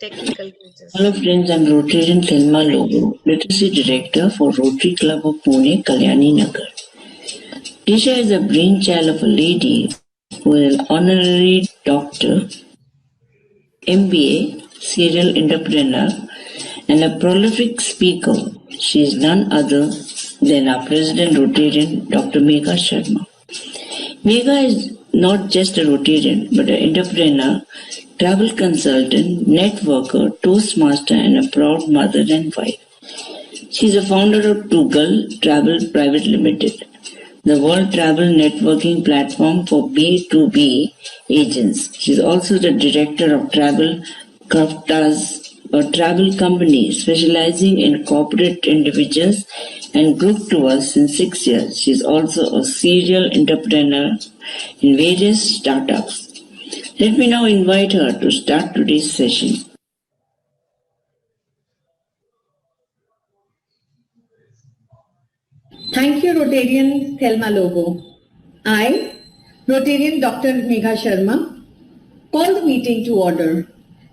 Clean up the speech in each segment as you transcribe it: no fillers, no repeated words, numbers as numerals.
technical glitches. Hello friends, I'm Rotarian Thelma Lobo, Literacy Director for Rotary Club of Pune, Kalyani Nagar. Disha is a brainchild of a lady who is an honorary doctor, MBA, serial entrepreneur, and a prolific speaker. She is none other than our President Rotarian, Dr. Megha Sharma. Megha is not just a Rotarian, but an entrepreneur, travel consultant, networker, toastmaster, and a proud mother and wife. She is a founder of Toogle Travel Private Limited, the world travel networking platform for B2B agents. She is also the director of Travel Craftas, a travel company specializing in corporate individuals and group tours since 6 years. She is also a serial entrepreneur in various startups. Let me now invite her to start today's session. Thank you, Rotarian Thelma Lobo. I, Rotarian Dr. Megha Sharma, call the meeting to order.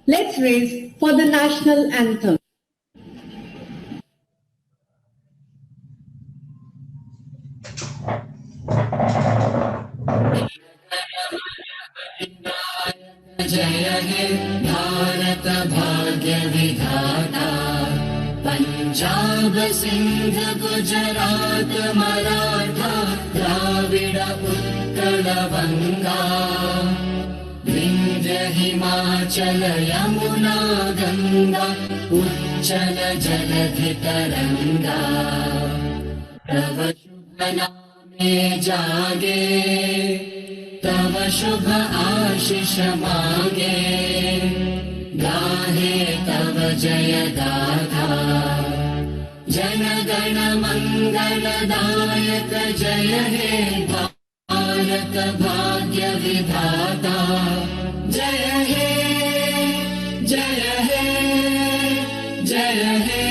Let's raise for the national anthem. जय हे भारत भाग्य विधाता पंजाब सिंध गुजरात मराठा द्राविड उत्कल बंगा विंध्य हिमाचल यमुना गंगा उच्चल जलधि तरंगा तव शुभ नामे जागे तव शुभ आशीष मांगे गाहे तव जय गाथा जन गण मंगलदायक जय हे भारत भाग्य विधाता जय हे जय हे जय हे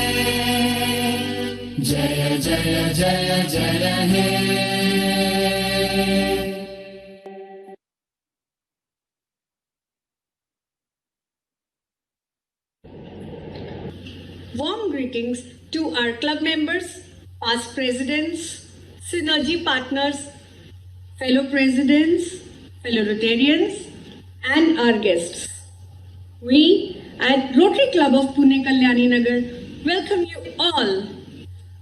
जय जय जय जय हे Warm greetings to our club members, past presidents, synergy partners, fellow presidents, fellow Rotarians, and our guests. We at Rotary Club of Pune Kalyani Nagar welcome you all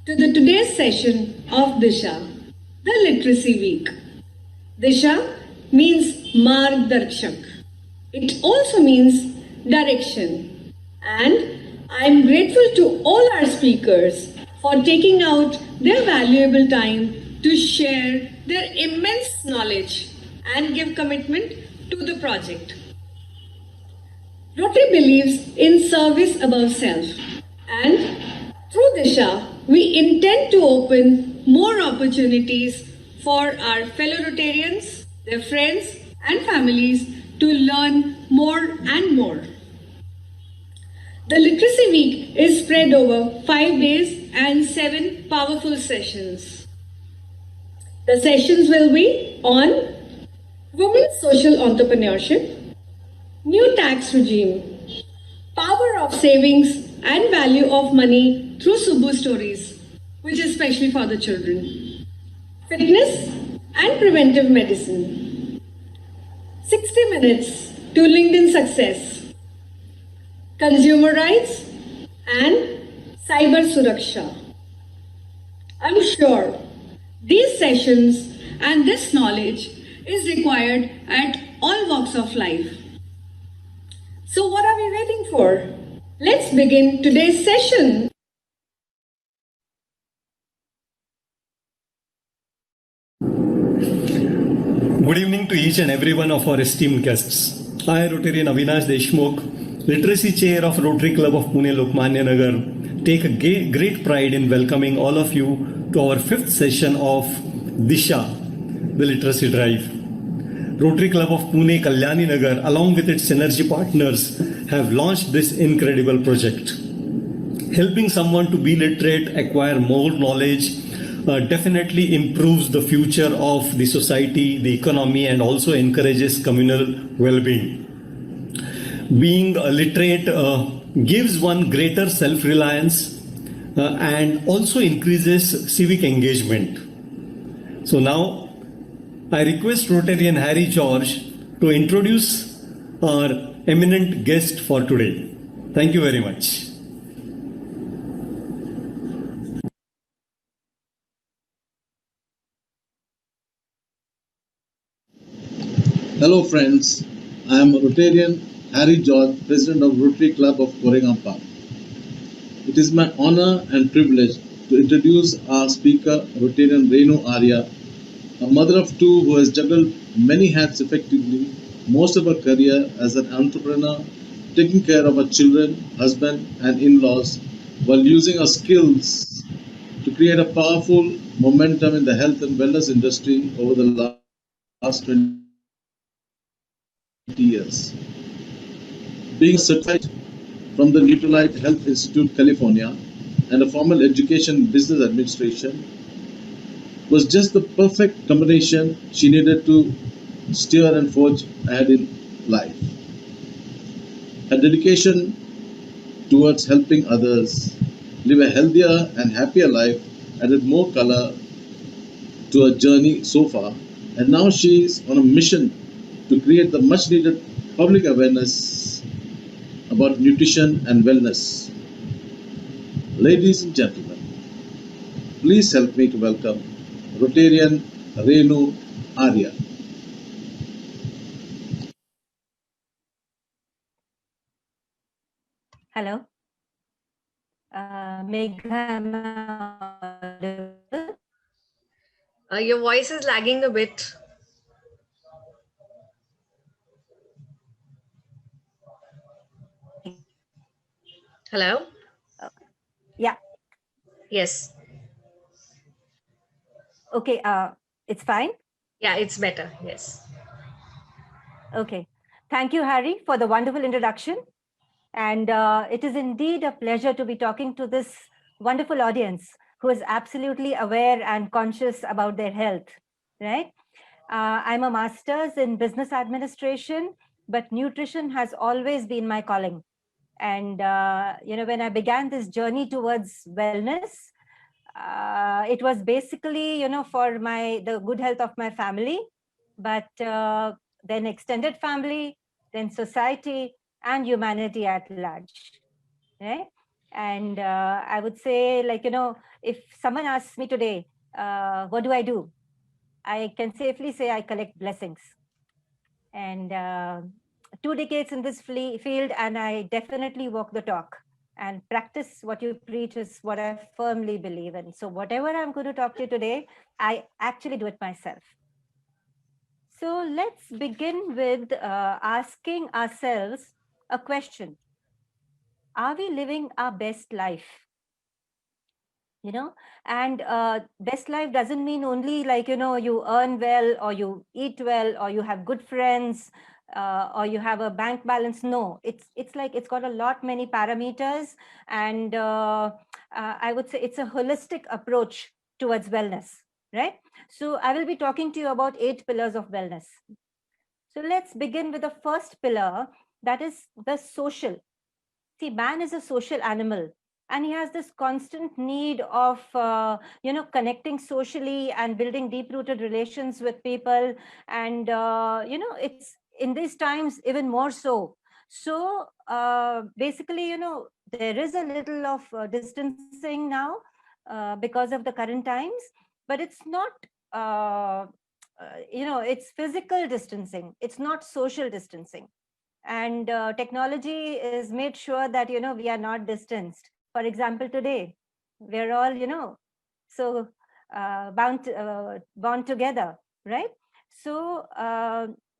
to the today's session of Disha, the Literacy Week. Disha means Margdarshak. It also means direction. And I'm grateful to all our speakers for taking out their valuable time to share their immense knowledge and give commitment to the project. Rotary believes in service above self, and through Disha, we intend to open more opportunities for our fellow Rotarians, their friends and families to learn more and more. The Literacy Week is spread over 5 days and 7 powerful sessions. The sessions will be on women's social entrepreneurship, new tax regime, power of savings and value of money through Subbu stories, which is especially for the children, fitness and preventive medicine, 60 minutes to LinkedIn success, consumer rights, and cyber suraksha. I'm sure these sessions and this knowledge is required at all walks of life. So what are we waiting for? Let's begin today's session. Good evening to each and every one of our esteemed guests. I, Rotarian Avinash Deshmukh, Literacy Chair of Rotary Club of Pune Lokmanya Nagar, take a great pride in welcoming all of you to our 5th session of Disha, the Literacy Drive. Rotary Club of Pune Kalyani Nagar, along with its synergy partners, have launched this incredible project. Helping someone to be literate, acquire more knowledge, definitely improves the future of the society, the economy, and also encourages communal well-being. being literate gives one greater self-reliance and also increases civic engagement. So now I request Rotarian Harry George to introduce our eminent guest for today. Thank you very much. Hello friends, I am Rotarian Harry George, President of Rotary Club of Koregampa. It is my honor and privilege to introduce our speaker, Rotarian Renu Arya, a mother of two who has juggled many hats effectively most of her career as an entrepreneur, taking care of her children, husband and in-laws while using her skills to create a powerful momentum in the health and wellness industry over the last 20 years. Being certified from the Neutralite Health Institute, California, and a formal education in business administration was just the perfect combination she needed to steer and forge ahead in life. Her dedication towards helping others live a healthier and happier life added more color to her journey so far, and now she is on a mission to create the much needed public awareness about nutrition and wellness. Ladies and gentlemen, please help me to welcome Rotarian Renu Arya. Hello. Megha, am I audible? Your voice is lagging a bit. Hello? Yeah. Yes. Okay. It's fine. Yeah, it's better. Yes. Okay. Thank you, Harry, for the wonderful introduction. And it is indeed a pleasure to be talking to this wonderful audience who is absolutely aware and conscious about their health, right? I'm a master's in business administration, but nutrition has always been my calling. And, when I began this journey towards wellness, it was basically, for the good health of my family, but then extended family, then society and humanity at large, right? And I would say, if someone asks me today, what do? I can safely say I collect blessings. And 2 decades in this field, and I definitely walk the talk. And practice what you preach is what I firmly believe in. So whatever I'm going to talk to you today, I actually do it myself. So let's begin with asking ourselves a question. Are we living our best life? And best life doesn't mean only you earn well or you eat well or you have good friends or you have a bank balance. No, it's like it's got a lot many parameters, and I would say it's a holistic approach towards wellness, right? So I will be talking to you about 8 pillars of wellness. So let's begin with the first pillar, that is the social. See, man is a social animal, and he has this constant need of connecting socially and building deep rooted relations with people. And it's in these times even more so. So basically, there is a little of distancing now because of the current times, but it's not it's physical distancing, it's not social distancing. And technology is made sure that we are not distanced. For example, today we're all so bound together, right? So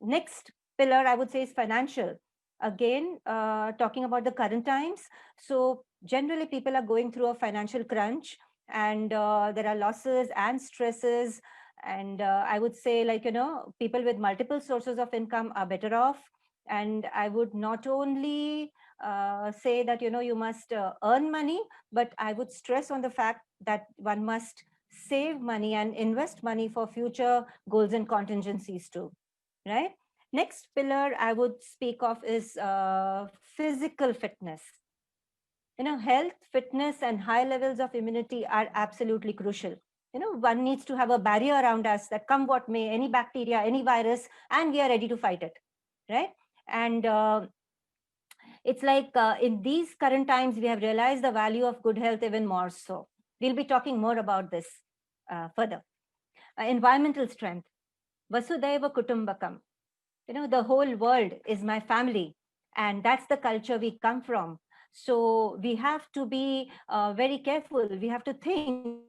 next pillar I would say is financial. Again, talking about the current times. So generally people are going through a financial crunch, and there are losses and stresses. And I would say people with multiple sources of income are better off. And I would not only say that you must earn money, but I would stress on the fact that one must save money and invest money for future goals and contingencies too, right? Next pillar I would speak of is physical fitness. Health, fitness, and high levels of immunity are absolutely crucial. One needs to have a barrier around us that come what may, any bacteria, any virus, and we are ready to fight it, right? And it's like in these current times, we have realized the value of good health even more so. We'll be talking more about this further. Environmental strength, Vasudhaiva Kutumbakam. The whole world is my family, and that's the culture we come from. So we have to be very careful. We have to think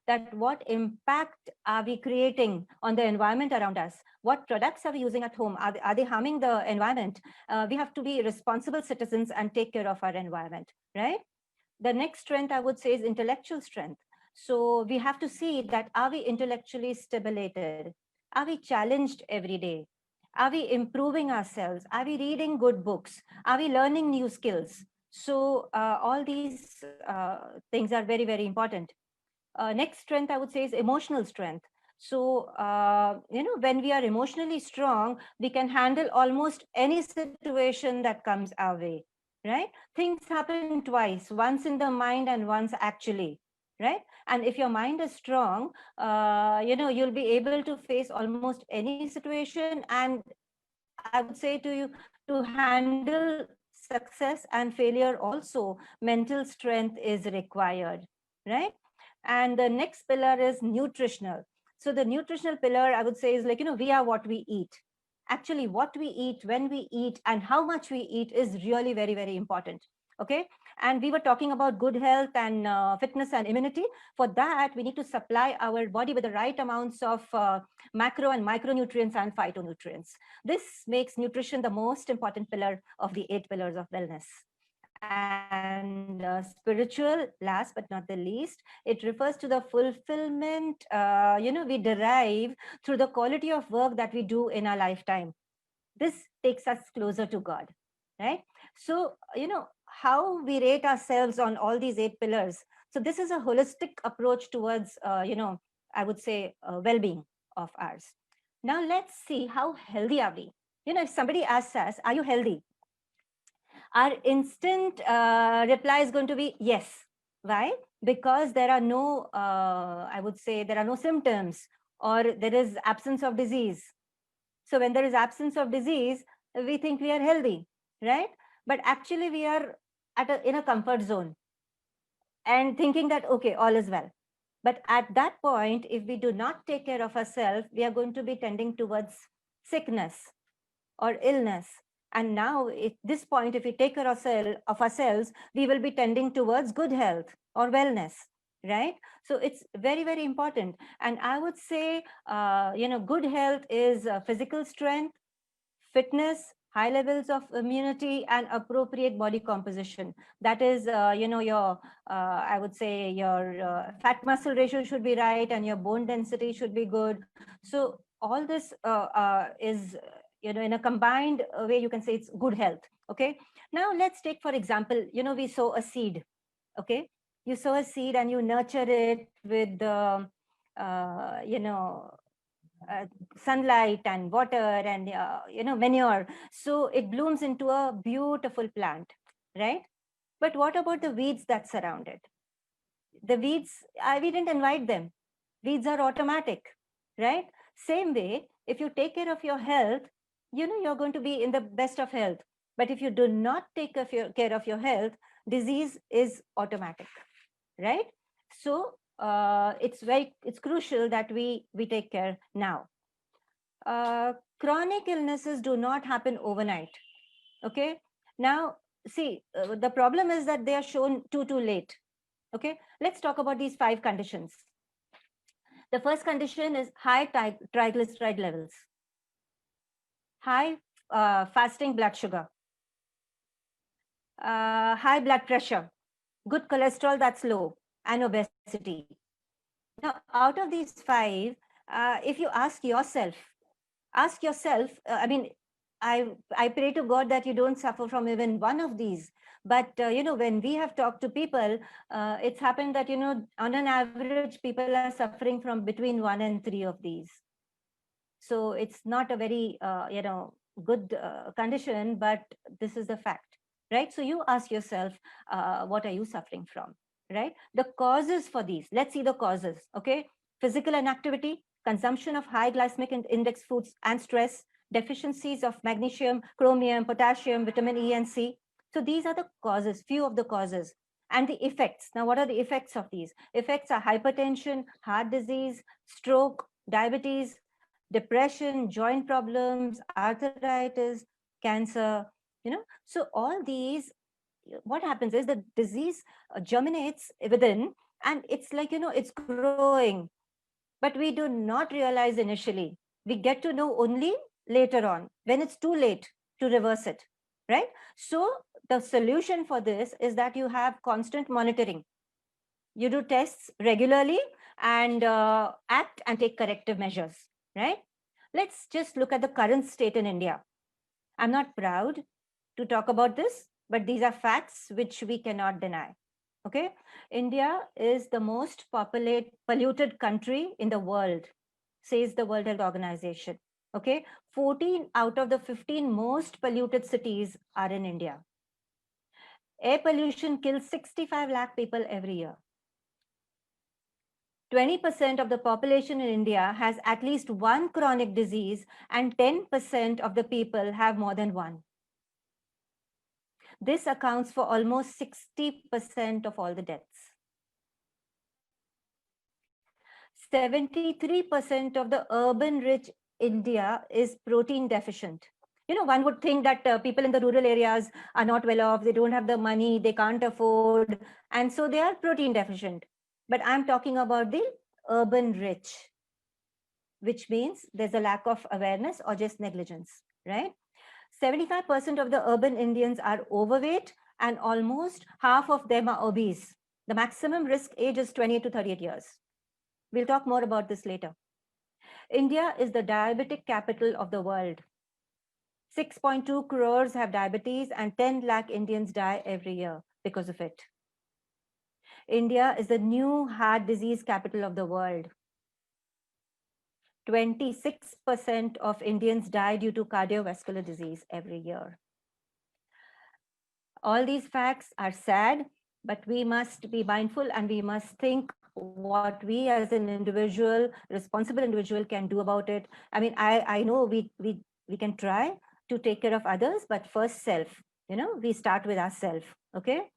that what impact are we creating on the environment around us? What products are we using at home? Are they harming the environment? We have to be responsible citizens and take care of our environment, right? The next strength I would say is intellectual strength. So we have to see that, are we intellectually stimulated? Are we challenged every day? Are we improving ourselves? Are we reading good books? Are we learning new skills? So all these things are very, very important. Next strength I would say is emotional strength. So, when we are emotionally strong, we can handle almost any situation that comes our way, right? Things happen twice, once in the mind and once actually, right? And if your mind is strong, you'll be able to face almost any situation. And I would say to you, to handle success and failure also, mental strength is required, right? And the next pillar is nutritional. So the nutritional pillar, I would say, is like, we are what we eat. Actually, what we eat, when we eat, and how much we eat is really very, very important. Okay. And we were talking about good health and fitness and immunity. For that, we need to supply our body with the right amounts of macro and micronutrients and phytonutrients. This makes nutrition the most important pillar of the 8 pillars of wellness. And spiritual, last but not the least, it refers to the fulfillment we derive through the quality of work that we do in our lifetime. This takes us closer to God, right? So how we rate ourselves on all these 8 pillars. So this is a holistic approach towards I would say well-being of ours. Now let's see, how healthy are we? If somebody asks us, are you healthy? Our instant reply is going to be yes. Why? Because there are no, I would say, there are no symptoms, or there is absence of disease. So when there is absence of disease, we think we are healthy, right? But actually we are in a comfort zone and thinking that, okay, all is well. But at that point, if we do not take care of ourselves, we are going to be tending towards sickness or illness. And now at this point, if we take care of ourselves, we will be tending towards good health or wellness, right? So it's very, very important. And I would say, good health is physical strength, fitness, high levels of immunity, and appropriate body composition. That is, your, I would say, your fat muscle ratio should be right, and your bone density should be good. So all this is, in a combined way, you can say it's good health. Okay. Now let's take, for example, we sow a seed. Okay. You sow a seed and you nurture it with the, sunlight and water and manure, so it blooms into a beautiful plant, right? But what about the weeds that surround it? The weeds, we didn't invite them. Weeds are automatic, right? Same way, if you take care of your health, you're going to be in the best of health. But if you do not take care of your health, disease is automatic, right? So it's crucial that we take care now. Chronic illnesses do not happen overnight. Okay. Now, see, the problem is that they are shown too late. Okay. Let's talk about these 5 conditions. The first condition is high triglyceride levels, high fasting blood sugar, high blood pressure, good cholesterol that's low, and obesity. Now, out of these 5, if you ask yourself, I pray to God that you don't suffer from even one of these. But, when we have talked to people, it's happened that, on an average, people are suffering from between 1 and 3 of these. So it's not a very, good condition, but this is the fact, right? So you ask yourself, what are you suffering from, right? The causes for these, let's see the causes, okay? Physical inactivity, consumption of high glycemic index foods and stress, deficiencies of magnesium, chromium, potassium, vitamin E and C. So these are the causes, few of the causes. And the effects. Now, what are the effects of these? Effects are hypertension, heart disease, stroke, diabetes, depression, joint problems, arthritis, cancer, So all these, what happens is the disease germinates within, and it's like, it's growing, but we do not realize initially. We get to know only later on, when it's too late to reverse it, right? So the solution for this is that you have constant monitoring. You do tests regularly and act and take corrective measures, right? Let's just look at the current state in India. I'm not proud to talk about this, but these are facts which we cannot deny. Okay, India is the most polluted country in the world, says the World Health Organization. Okay, 14 out of the 15 most polluted cities are in India. Air pollution kills 65 lakh people every year. 20% of the population in India has at least one chronic disease, and 10% of the people have more than one. This accounts for almost 60% of all the deaths. 73% of the urban-rich India is protein deficient. One would think that people in the rural areas are not well off, they don't have the money, they can't afford, and so they are protein deficient. But I'm talking about the urban rich, which means there's a lack of awareness or just negligence, right? 75% of the urban Indians are overweight, and almost half of them are obese. The maximum risk age is 28 to 38 years. We'll talk more about this later. India is the diabetic capital of the world. 6.2 crores have diabetes, and 10 lakh Indians die every year because of it. India is the new heart disease capital of the world. 26% of Indians die due to cardiovascular disease every year. All these facts are sad, but we must be mindful and we must think what we as an individual, responsible individual, can do about it. I mean, I know we can try to take care of others, but first self, we start with ourselves, okay?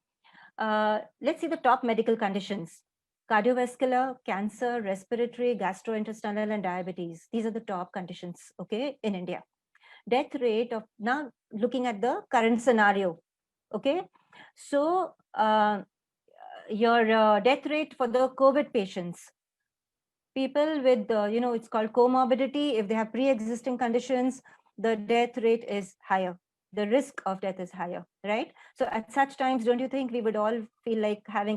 Let's see the top medical conditions. Cardiovascular, cancer, respiratory, gastrointestinal, and diabetes. These are the top conditions, okay, in India. Death rate of, now looking at the current scenario, okay? So your death rate for the COVID patients, people with, it's called comorbidity, if they have pre-existing conditions, the death rate is higher. The risk of death is higher, right? So at such times, don't you think we would all feel like having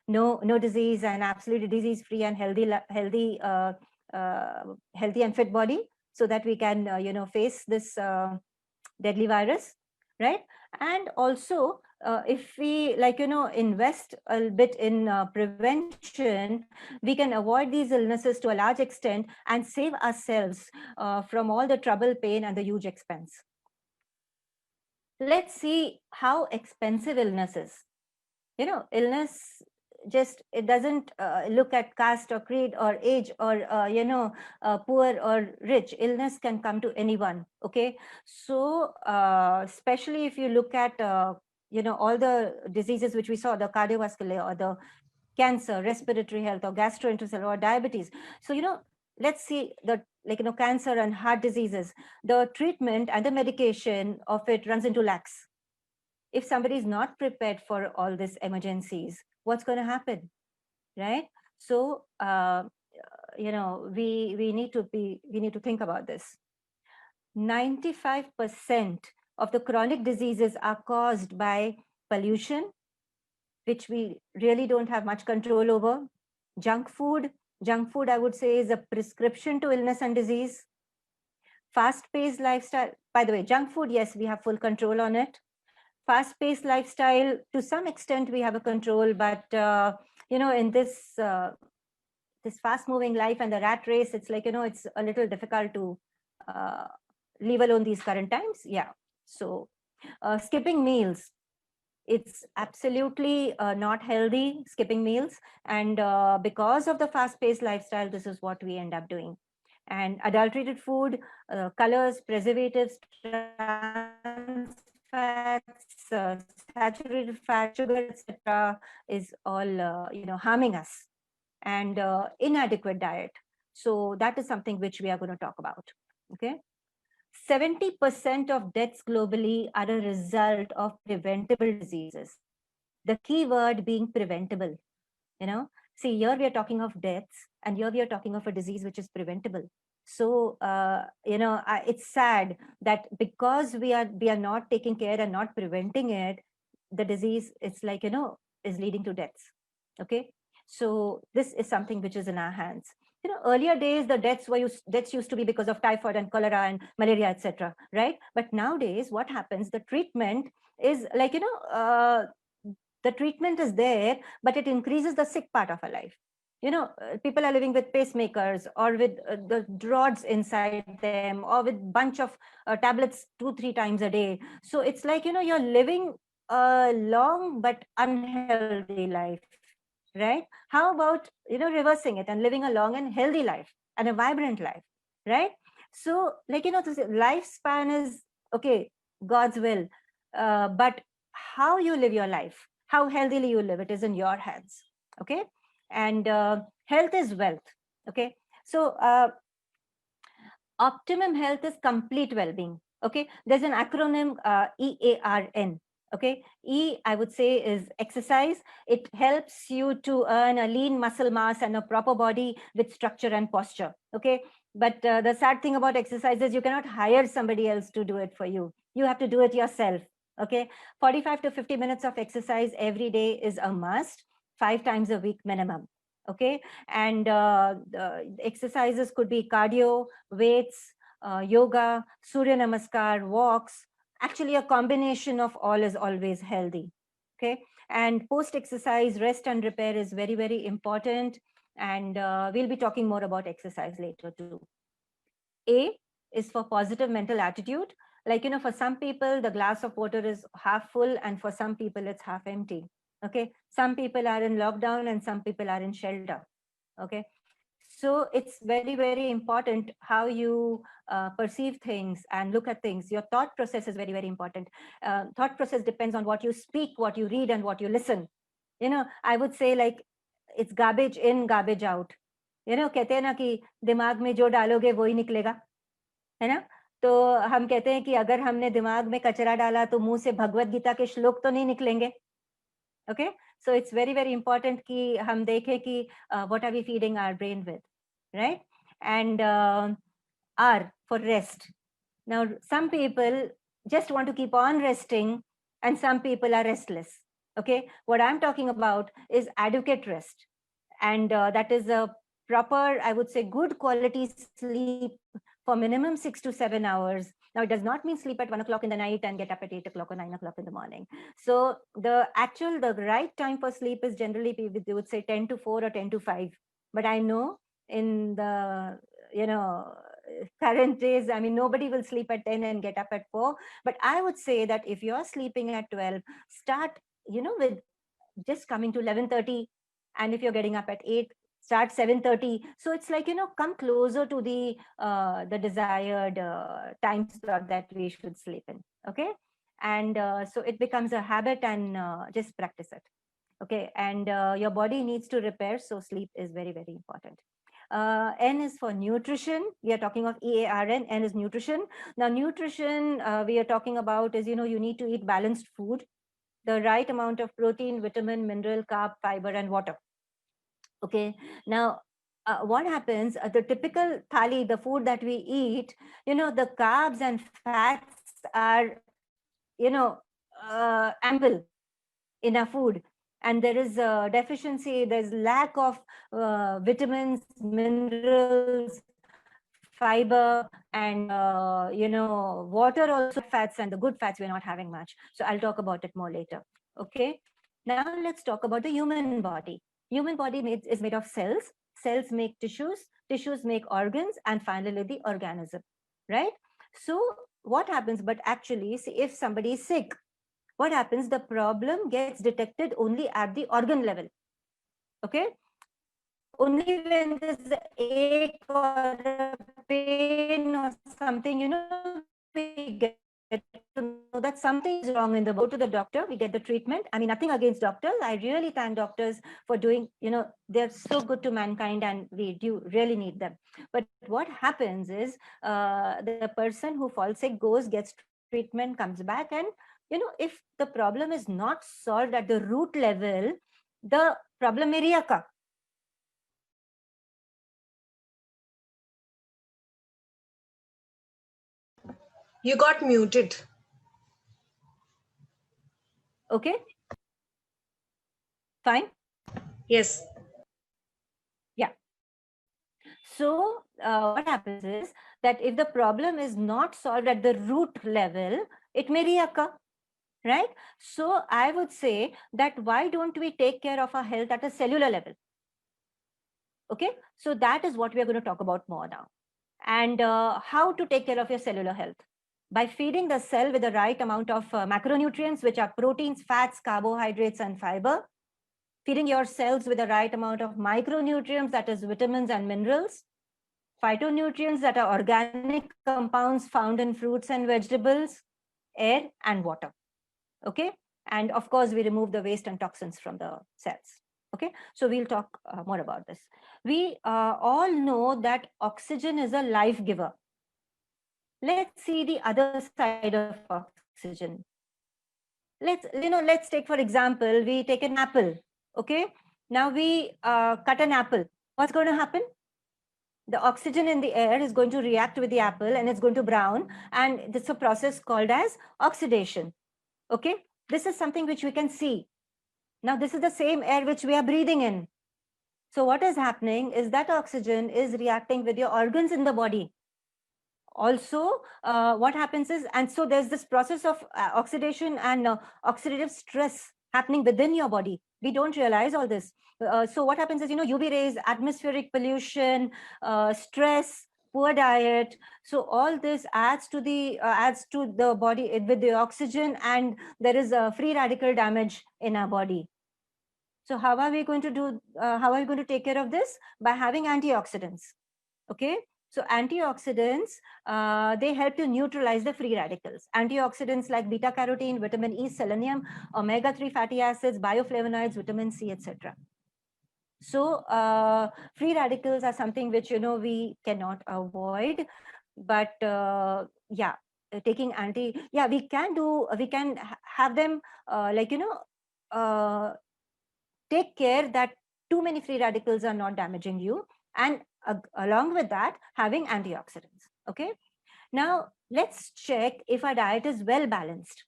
no disease and absolutely disease-free and healthy and fit body, so that we can, face this deadly virus, right? And also, if we invest a bit in prevention, we can avoid these illnesses to a large extent and save ourselves from all the trouble, pain, and the huge expense. Let's see how expensive illness is. Illness just, it doesn't look at caste or creed or age or poor or rich. Illness can come to anyone, okay? So especially if you look at all the diseases which we saw, the cardiovascular or the cancer, respiratory health, or gastrointestinal, or diabetes. So let's see the cancer and heart diseases. The treatment and the medication of it runs into lakhs. If somebody is not prepared for all these emergencies, what's going to happen, right? So we need to think about this. 95% of the chronic diseases are caused by pollution, which we really don't have much control over. Junk food, I would say, is a prescription to illness and disease. Fast-paced lifestyle, by the way, junk food, yes, we have full control on it. Fast-paced lifestyle, to some extent we have a control, but in this this fast moving life and the rat race, it's like, it's a little difficult to leave alone these current times. Yeah. So skipping meals, it's absolutely not healthy, skipping meals. And because of the fast paced lifestyle, this is what we end up doing. And adulterated food, colors, preservatives, trans fats, saturated fat, sugar, etc., is all harming us. And inadequate diet. So that is something which we are going to talk about. Okay. 70% of deaths globally are a result of preventable diseases. The key word being preventable. See, here we are talking of deaths, and here we are talking of a disease which is preventable. So it's sad that because we are not taking care and not preventing it, the disease, it's like, is leading to deaths. Okay. So this is something which is in our hands. Earlier days, the deaths used to be because of typhoid and cholera and malaria, etc., right? But nowadays, what happens, the treatment is like, the treatment is there, but it increases the sick part of our life. People are living with pacemakers, or with the rods inside them, or with bunch of tablets 2-3 times a day. So it's like, you're living a long but unhealthy life, right? How about, reversing it and living a long and healthy life and a vibrant life, right? So like, this lifespan is, okay, God's will, but how you live your life, how healthily you live, it is in your hands. Okay. And health is wealth. Okay. So optimum health is complete well-being. Okay. There's an acronym, EARN. Okay. E, I would say, is exercise. It helps you to earn a lean muscle mass and a proper body with structure and posture. Okay. But the sad thing about exercise is you cannot hire somebody else to do it for you. You have to do it yourself. Okay. 45 to 50 minutes of exercise every day is a must, 5 times a week minimum. Okay. And the exercises could be cardio, weights, yoga, Surya Namaskar, walks. Actually, a combination of all is always healthy. Okay. And post-exercise, rest and repair is very, very important. And we'll be talking more about exercise later too. A is for positive mental attitude. Like, for some people, the glass of water is half full, and for some people, it's half empty. Okay. Some people are in lockdown and some people are in shelter. Okay. So it's very, very important how you perceive things and look at things. Your thought process is very, very important. Thought process depends on what you speak, what you read, and what you listen. I would say, like, it's garbage in, garbage out. कहते हैं ना कि दिमाग में जो डालोगे वो ही निकलेगा, है ना? तो हम कहते हैं कि अगर हमने दिमाग में कचरा डाला तो मुंह से भगवत गीता के श्लोक तो नहीं निकलेंगे. Okay, so it's very, very important कि हम देखें कि what are we feeding our brain with, right? And R for rest. Now, some people just want to keep on resting, and some people are restless. Okay, what I'm talking about is adequate rest, and that is a proper, I would say, good quality sleep for minimum 6 to 7 hours. Now, it does not mean sleep at 1 o'clock in the night and get up at 8 o'clock or 9 o'clock in the morning. So the right time for sleep is generally, we would say 10 to 4 or 10 to 5. But I know in the, current days, I mean, nobody will sleep at 10 and get up at 4. But I would say that if you're sleeping at 12, start, with just coming to 11:30. And if you're getting up at 8, start 7:30. So it's like, come closer to the desired time slot that we should sleep in. Okay. And so it becomes a habit, and just practice it. Okay. And your body needs to repair. So sleep is very, very important. N is for nutrition. We are talking of EARN. N is nutrition. Now, nutrition we are talking about is, you need to eat balanced food, the right amount of protein, vitamin, mineral, carb, fiber, and water. Okay. Now, what happens, the typical thali, the food that we eat, the carbs and fats are, ample in our food. And there is a deficiency, there's lack of vitamins, minerals, fiber, and, water, also fats, and the good fats we're not having much. So I'll talk about it more later. Okay. Now let's talk about the human body. Human body is made of cells. cells make tissues, tissues make organs, and finally the organism, right? So what happens, but actually, see, if somebody is sick, what happens? The problem gets detected only at the organ level, okay? Only when there's an ache or a pain or something, we get to know that something is wrong in the body. Go to the doctor, we get the treatment. I mean, nothing against doctors. I really thank doctors for doing, they're so good to mankind and we do really need them. But what happens is the person who falls sick goes, gets treatment, comes back, and, if the problem is not solved at the root level, the problem may reoccur. You got muted. Okay, fine. Yes. Yeah. So what happens is that if the problem is not solved at the root level, it may reoccur, right? So I would say that why don't we take care of our health at a cellular level? Okay, so that is what we are going to talk about more now. And how to take care of your cellular health? By feeding the cell with the right amount of macronutrients, which are proteins, fats, carbohydrates, and fiber. Feeding your cells with the right amount of micronutrients, that is vitamins and minerals. Phytonutrients, that are organic compounds found in fruits and vegetables, air and water. Okay, and of course we remove the waste and toxins from the cells. Okay, so we'll talk more about this. We all know that oxygen is a life giver. Let's see the other side of oxygen. Let's take, for example, we take an apple. Okay, now we cut an apple. What's going to happen? The oxygen in the air is going to react with the apple and it's going to brown, and this is a process called as oxidation. Okay, this is something which we can see. Now this is the same air which we are breathing in. So what is happening is that oxygen is reacting with your organs in the body. Also, what happens is, and so there's this process of oxidation and oxidative stress happening within your body. We don't realize all this. So what happens is, UV rays, atmospheric pollution, stress, poor diet. So all this adds to the body with the oxygen, and there is a free radical damage in our body. So how are we going to take care of this? By having antioxidants. Okay. So antioxidants, they help to neutralize the free radicals. Antioxidants like beta carotene, vitamin E, selenium, omega-3 fatty acids, bioflavonoids, vitamin C, etc. So free radicals are something which, we cannot avoid, but yeah, taking we can have them take care that too many free radicals are not damaging you, and along with that, having antioxidants. Okay, now let's check if our diet is well balanced.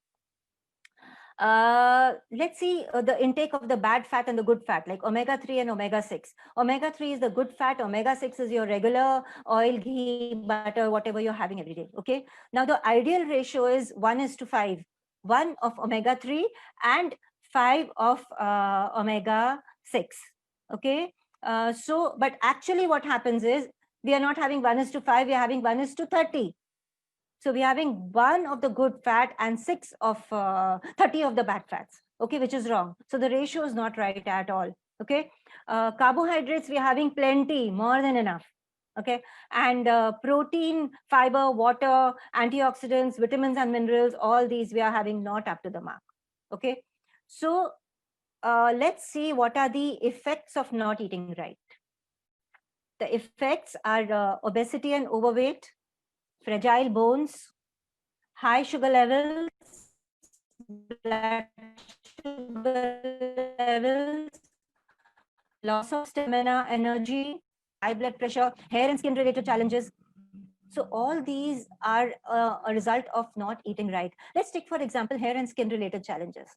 Let's see the intake of the bad fat and the good fat, like omega-3 and omega-6. Omega-3 is the good fat, omega-6 is your regular oil, ghee, butter, whatever you're having every day. Okay, now the ideal ratio is 1:5, 1 of omega-3 and 5 of omega-6. Okay, but actually what happens is we are not having 1:5, we are having 1:30. So we're having 1 of the good fat and 6 of 30 of the bad fats. Okay, which is wrong. So the ratio is not right at all. Okay, carbohydrates, we're having plenty, more than enough. Okay, and protein, fiber, water, antioxidants, vitamins and minerals, all these we are having not up to the mark. Okay, so let's see what are the effects of not eating right. The effects are obesity and overweight, fragile bones, high sugar levels, blood sugar levels, loss of stamina, energy, high blood pressure, hair and skin related challenges. So all these are a result of not eating right. Let's take, for example, hair and skin related challenges.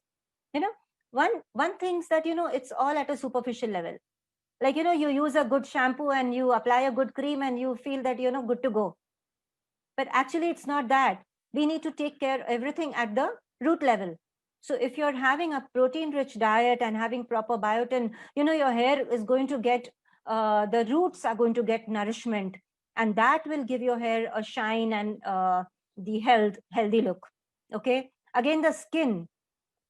One thing's that, it's all at a superficial level. Like, you use a good shampoo and you apply a good cream and you feel that, good to go. But actually, it's not that. We need to take care of everything at the root level. So if you're having a protein-rich diet and having proper biotin, your hair is going to get the roots are going to get nourishment, and that will give your hair a shine and the healthy look. Okay. Again, the skin,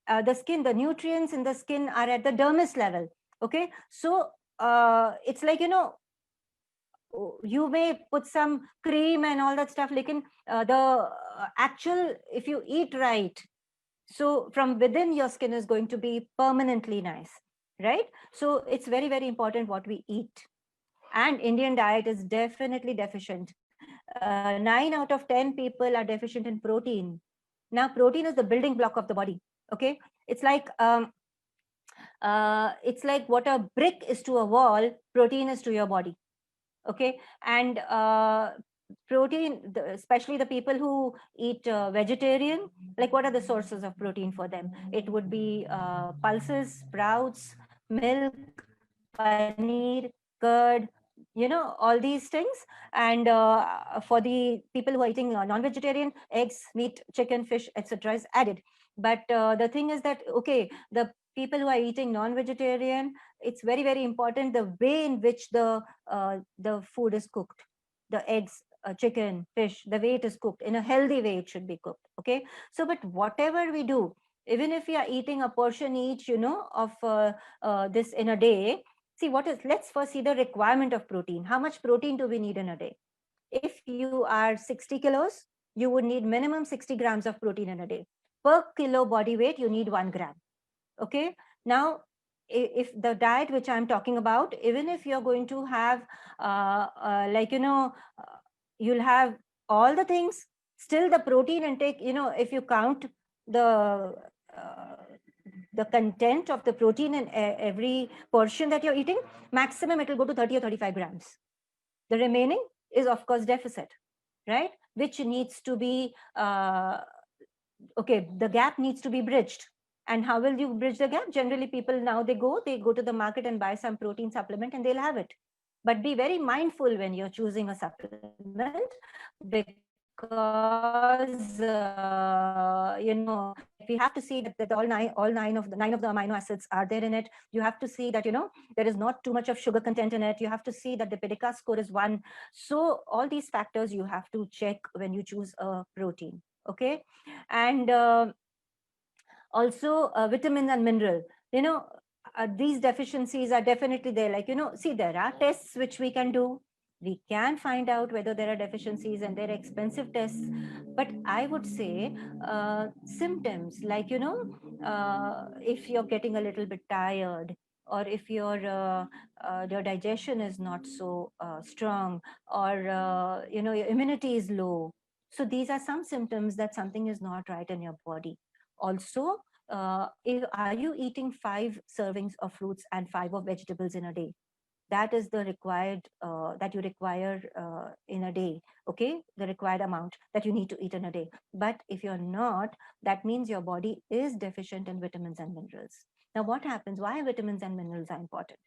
the nutrients in the skin are at the dermis level. Okay. So it's like, you may put some cream and all that stuff, like the actual, if you eat right, so from within your skin is going to be permanently nice, right? So it's very, very important what we eat. And Indian diet is definitely deficient. 9 out of 10 people are deficient in protein. Now, protein is the building block of the body. Okay, it's like what a brick is to a wall, protein is to your body. Okay, and protein, especially the people who eat vegetarian, like what are the sources of protein for them? It would be pulses, sprouts, milk, paneer, curd, all these things. And for the people who are eating non-vegetarian, eggs, meat, chicken, fish, etc. is added. But the thing is that, okay, the people who are eating non-vegetarian, it's very, very important the way in which the food is cooked. The eggs, chicken, fish, the way it is cooked, in a healthy way it should be cooked. Okay. So, but whatever we do, even if we are eating a portion each, of this in a day, see what is, let's first see the requirement of protein. How much protein do we need in a day? If you are 60 kilos, you would need minimum 60 grams of protein in a day. Per kilo body weight, you need 1 gram. Okay. Now, if the diet which I'm talking about, even if you're going to have, you'll have all the things, still the protein intake, if you count uh, the content of the protein in every portion that you're eating, maximum it will go to 30 or 35 grams. The remaining is, of course, deficit, right? Which needs to be, okay, the gap needs to be bridged. And how will you bridge the gap? Generally, people now, they go to the market and buy some protein supplement and they'll have it. But be very mindful when you're choosing a supplement, because we have to see that all nine of the amino acids are there in it. You have to see that there is not too much of sugar content in it. You have to see that the Pidca score is 1. So all these factors you have to check when you choose a protein. Okay. And also vitamin and mineral, these deficiencies are definitely there. Like, see, there are tests which we can do. We can find out whether there are deficiencies, and they're expensive tests. But I would say symptoms like, if you're getting a little bit tired, or if your digestion is not so strong, or your immunity is low. So these are some symptoms that something is not right in your body. Also, are you eating 5 servings of fruits and 5 of vegetables in a day? That is the required, that you require in a day. Okay, the required amount that you need to eat in a day. But if you're not, that means your body is deficient in vitamins and minerals. Now, what happens? Why vitamins and minerals are important?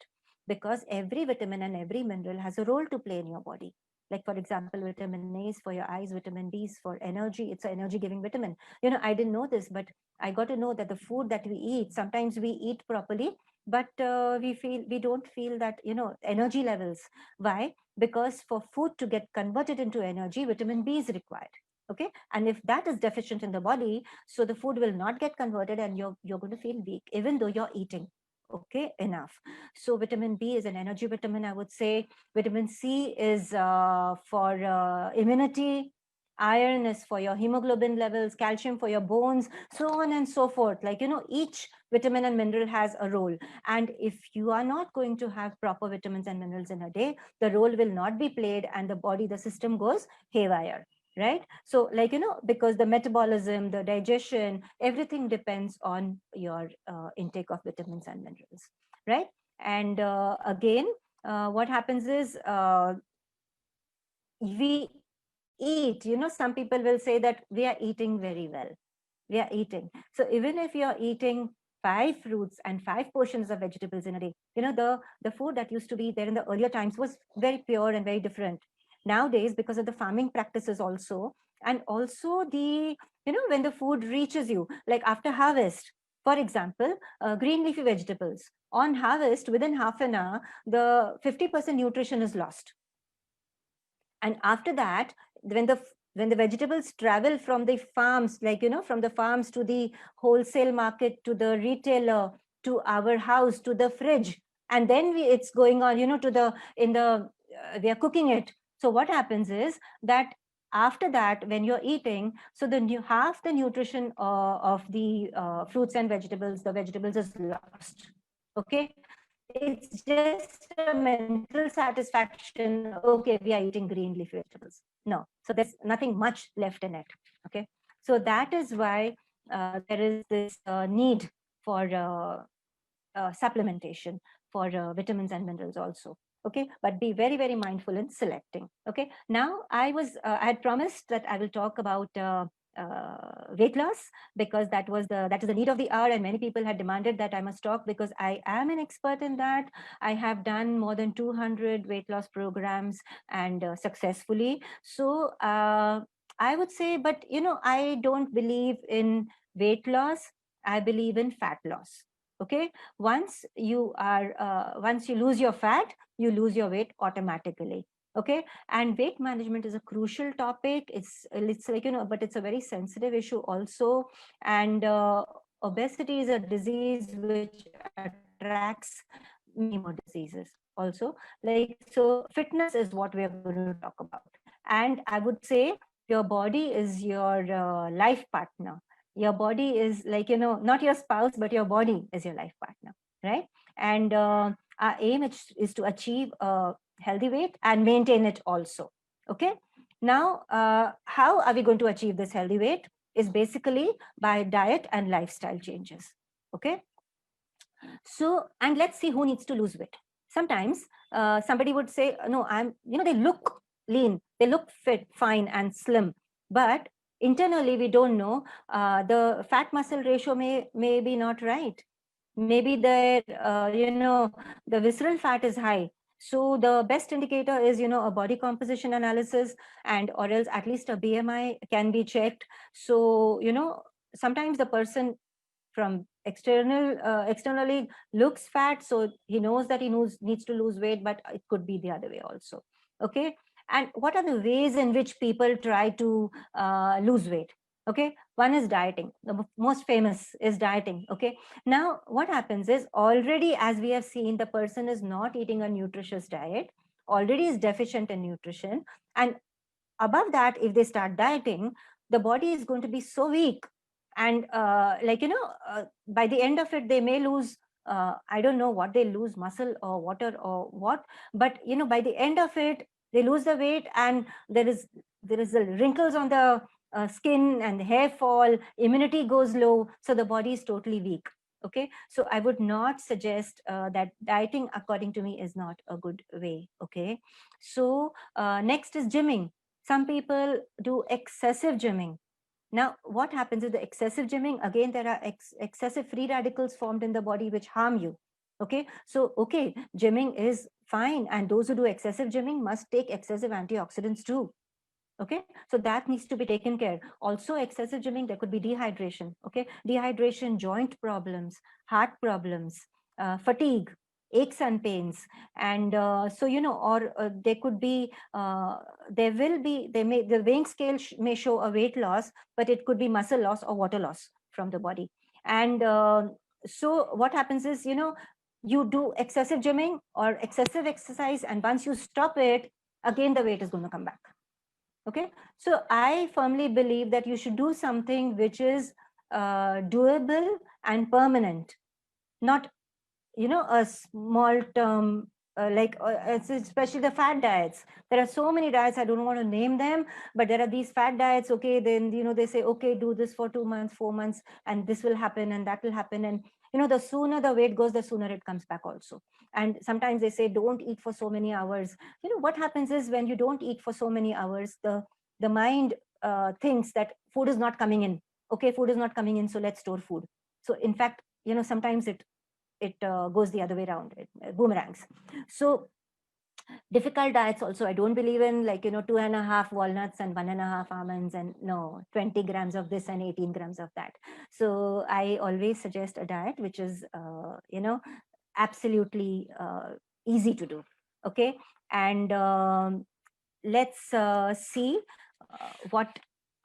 Because every vitamin and every mineral has a role to play in your body. Like, for example, vitamin A is for your eyes, vitamin B is for energy. It's an energy giving vitamin. I didn't know this, but I got to know that the food that we eat, sometimes we eat properly, but we don't feel that, energy levels. Why? Because for food to get converted into energy, vitamin B is required. Okay. And if that is deficient in the body, so the food will not get converted, and you're going to feel weak, even though you're eating okay enough. So vitamin B is an energy vitamin, I would say. Vitamin C is for immunity. Iron is for your hemoglobin levels, calcium for your bones, so on and so forth. Like, each vitamin and mineral has a role. And if you are not going to have proper vitamins and minerals in a day, the role will not be played, and the system goes haywire. Right? So, like, because the metabolism, the digestion, everything depends on your intake of vitamins and minerals. Right? And again, what happens is we eat, some people will say that we are eating very well. We are eating. So even if you're eating 5 fruits and 5 portions of vegetables in a day, the food that used to be there in the earlier times was very pure and very different. Nowadays, because of the farming practices also, and also the, when the food reaches you, like after harvest, For example, green leafy vegetables. On harvest, within half an hour, the 50% nutrition is lost. And after that, when the vegetables travel from the farms, like, from the farms to the wholesale market, to the retailer, to our house, to the fridge, and then it's going on, we are cooking it. So what happens is that after that, when you're eating, so half the nutrition of the fruits and vegetables, the vegetables is lost. Okay. It's just a mental satisfaction. Okay, we are eating green leafy vegetables. No, so there's nothing much left in it. Okay, so that is why there is this need for supplementation for vitamins and minerals also. Okay, but be very, very mindful in selecting. Okay, now I had promised that I will talk about weight loss, because that is the need of the hour, and many people had demanded that I must talk, because I am an expert in that. I have done more than 200 weight loss programs, and successfully. So I would say, but I don't believe in weight loss. I believe in fat loss. Okay, once you lose your fat, you lose your weight automatically. Okay, and weight management is a crucial topic. It's like, but it's a very sensitive issue also. And obesity is a disease which attracts many more diseases also. Like, so fitness is what we are going to talk about. And I would say your body is your life partner. Your body is like, not your spouse, but your body is your life partner, right? And our aim is to achieve a healthy weight and maintain it also. Okay. Now, how are we going to achieve this healthy weight? Is basically by diet and lifestyle changes. Okay. So, and let's see who needs to lose weight. Sometimes somebody would say, no, they look lean, they look fit, fine and slim, but internally we don't know, the fat muscle ratio may be not right. Maybe their the visceral fat is high. So the best indicator is a body composition analysis, and or else at least a BMI can be checked. So sometimes the person from externally looks fat, so he knows that he needs to lose weight, but it could be the other way also. Okay. And what are the ways in which people try to lose weight? Okay, one is dieting. The most famous is dieting. Okay, now what happens is, already, as we have seen, the person is not eating a nutritious diet, already is deficient in nutrition, and above that, if they start dieting, the body is going to be so weak, and by the end of it, they may lose, I don't know what they lose, muscle or water or what, but by the end of it, they lose the weight, and there is the wrinkles on the skin and the hair fall, immunity goes low, so the body is totally weak. Okay, so I would not suggest that dieting, according to me, is not a good way. Okay, so next is gymming. Some people do excessive gymming. Now, what happens is, the excessive gymming, again, there are excessive free radicals formed in the body which harm you. Okay, so gymming is fine, and those who do excessive gymming must take excessive antioxidants too. Okay, so that needs to be taken care. Also, excessive gymming, there could be dehydration. Okay, dehydration, joint problems, heart problems, fatigue, aches and pains, and or there could be the weighing scale may show a weight loss, but it could be muscle loss or water loss from the body. And so what happens is, you do excessive gymming or excessive exercise, and once you stop it, again the weight is going to come back. Okay, so I firmly believe that you should do something which is doable and permanent, not a small term, especially the fat diets. There are so many diets, I don't want to name them, but there are these fat diets. Okay, then they say, okay, do this for 2 months, 4 months, and this will happen and that will happen, and the sooner the weight goes, the sooner it comes back also. And sometimes they say, don't eat for so many hours. What happens is, when you don't eat for so many hours, the mind thinks that food is not coming in. Okay, food is not coming in, so let's store food. So in fact, sometimes it goes the other way around, it boomerangs. So Difficult diets also, I don't believe in, like, 2.5 walnuts and 1.5 almonds and no 20 grams of this and 18 grams of that. So I always suggest a diet which is absolutely easy to do. Okay. And let's see what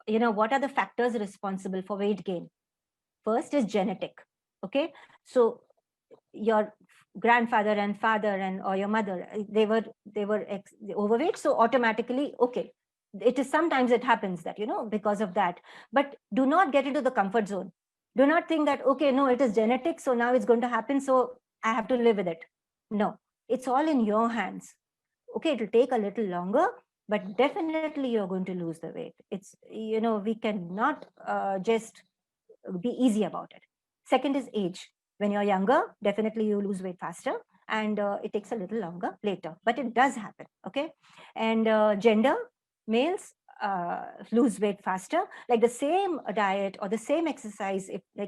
are the factors responsible for weight gain. First is genetic. Okay. So your grandfather and father and or your mother, they were overweight, so automatically, okay, it is sometimes it happens that because of that. But do not get into the comfort zone. Do not think that, okay, no, it is genetic, so now it's going to happen, so I have to live with it. No, it's all in your hands. Okay, it'll take a little longer, but definitely you're going to lose the weight. It's we cannot just be easy about it. Second is age. When you're younger, definitely you lose weight faster, and it takes a little longer later, but it does happen. Okay. And gender, males lose weight faster, like the same diet or the same exercise, if a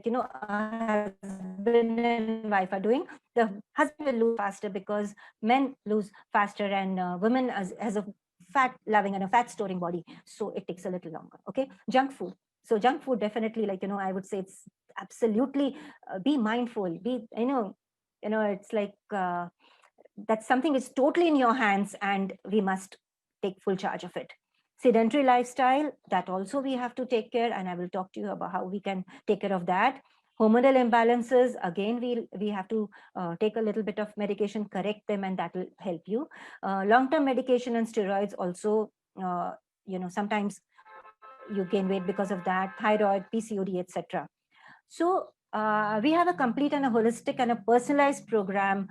husband and wife are doing, the husband will lose faster because men lose faster, and women as a fat loving and a fat storing body, so it takes a little longer. Okay. Junk food. So junk food, definitely, I would say it's absolutely, be mindful, be, it's like, that's something is totally in your hands, and we must take full charge of it. Sedentary lifestyle, that also we have to take care, and I will talk to you about how we can take care of that. Hormonal imbalances, again, we have to take a little bit of medication, correct them, and that will help you. Long-term medication and steroids also, sometimes you gain weight because of that. Thyroid, PCOD, etc. So we have a complete and a holistic and a personalized program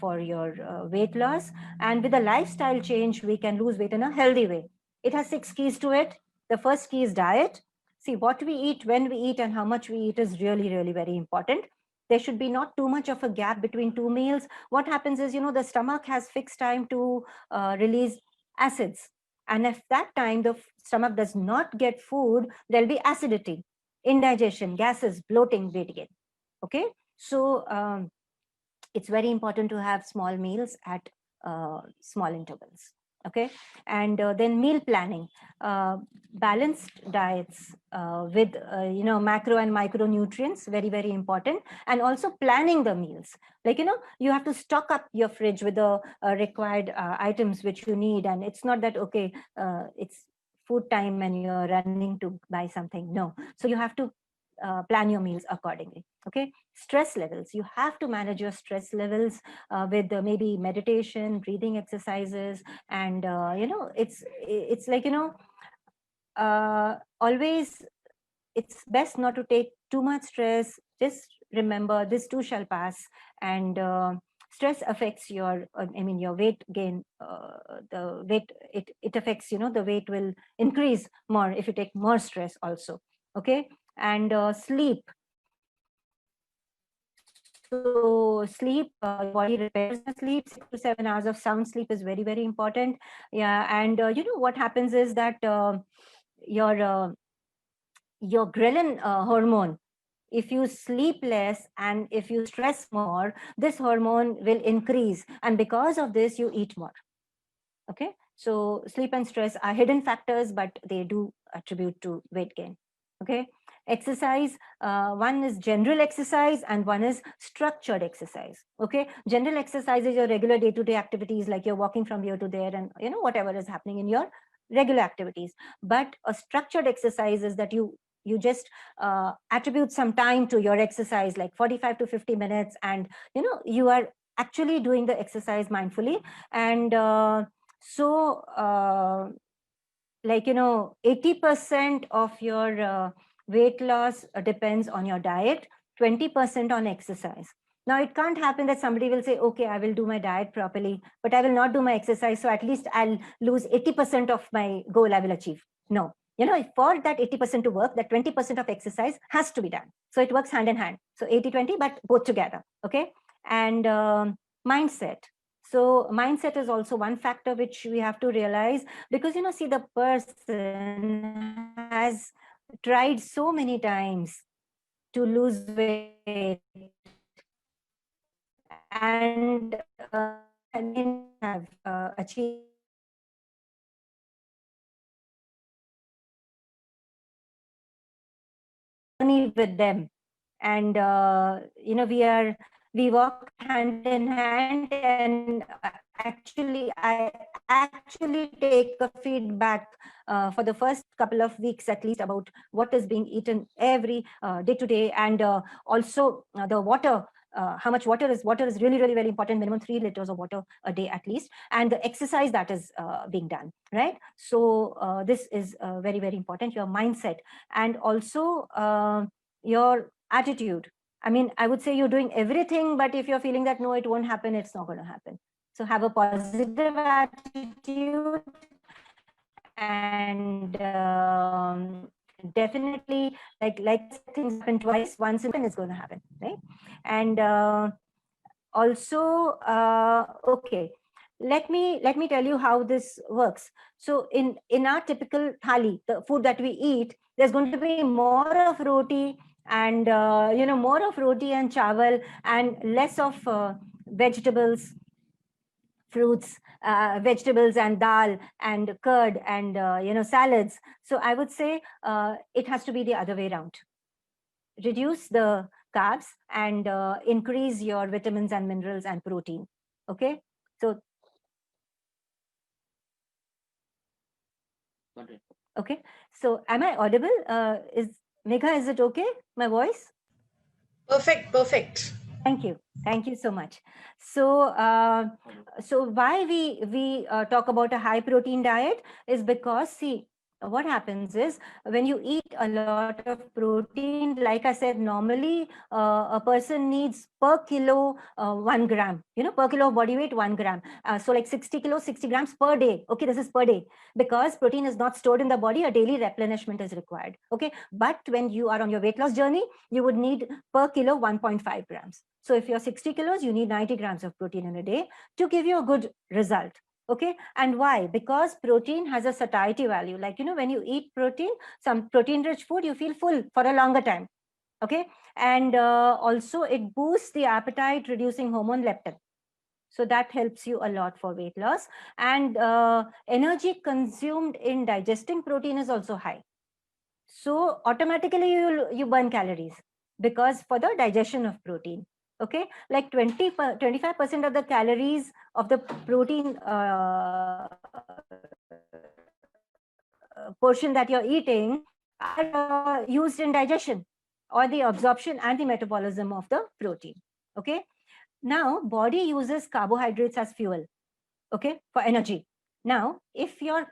for your weight loss. And with a lifestyle change, we can lose weight in a healthy way. It has 6 keys to it. The first key is diet. See, what we eat, when we eat, and how much we eat is really, really very important. There should be not too much of a gap between 2 meals. What happens is, the stomach has fixed time to release acids. And if that time the stomach does not get food, there'll be acidity, indigestion, gases, bloating, weight gain. Okay. So it's very important to have small meals at small intervals. Okay. And then meal planning, balanced diets with macro and micronutrients, very, very important. And also planning the meals, like you have to stock up your fridge with the required items which you need. And it's not that, okay, it's food time and you're running to buy something. No. So you have to plan your meals accordingly. Okay. Stress levels, you have to manage your stress levels with maybe meditation, breathing exercises, and it's like always, it's best not to take too much stress. Just remember, this too shall pass. And stress affects your your weight gain. The weight, it affects, the weight will increase more if you take more stress also. Okay. And sleep. So sleep, body repairs the sleep. 6 to 7 hours of sound sleep is very, very important. Yeah. And what happens is that your ghrelin hormone, if you sleep less and if you stress more, this hormone will increase, and because of this you eat more. Okay. So sleep and stress are hidden factors, but they do attribute to weight gain. Okay. Exercise, one is general exercise and one is structured exercise. Okay. General exercise is your regular day-to-day activities, like you're walking from here to there and whatever is happening in your regular activities. But a structured exercise is that you just attribute some time to your exercise, like 45 to 50 minutes, and you are actually doing the exercise mindfully. And so like 80% of your weight loss depends on your diet, 20% on exercise. Now it can't happen that somebody will say, okay, I will do my diet properly, but I will not do my exercise, so at least I'll lose 80% of my goal I will achieve. No. For that 80% to work, that 20% of exercise has to be done. So it works hand in hand. So 80-20, but both together. Okay. And mindset. So mindset is also one factor which we have to realize, because see, the person has tried so many times to lose weight, and have achieved with them, and we walk hand in hand, and I actually take a feedback for the first couple of weeks at least about what is being eaten every day to day, and also the water. How much water is really very important, minimum 3 liters of water a day at least, and the exercise that is being done, right? So this is very important, your mindset, and also your attitude. I mean, I would say you're doing everything, but if you're feeling that no, it won't happen, it's not going to happen. So have a positive attitude, and definitely, like things happen twice, once and it's going to happen, right? And also, okay, let me tell you how this works. So in our typical thali, the food that we eat, there's going to be more of roti and more of roti and chawal, and less of vegetables, fruits, vegetables and dal and curd and salads. So I would say it has to be the other way around. Reduce the carbs and increase your vitamins and minerals and protein. Okay, so okay, so am I audible? Is Megha, is it okay, my voice? Perfect. Thank you so much. So so why we talk about a high protein diet is because, see, what happens is when you eat a lot of protein, like I said, normally a person needs per kilo 1 gram, per kilo of body weight 1 gram. So like 60 kilos, 60 grams per day. Okay, this is per day, because protein is not stored in the body, a daily replenishment is required. Okay, but when you are on your weight loss journey, you would need per kilo 1.5 grams. So if you're 60 kilos, you need 90 grams of protein in a day to give you a good result. Okay, and why? Because protein has a satiety value. Like, when you eat protein, some protein rich food, you feel full for a longer time. Okay, and also it boosts the appetite reducing hormone leptin. So that helps you a lot for weight loss. And energy consumed in digesting protein is also high. So automatically you burn calories, because for the digestion of protein. Okay, like 25% of the calories of the protein portion that you're eating are used in digestion or the absorption and the metabolism of the protein. Okay, now body uses carbohydrates as fuel, okay, for energy. Now, if you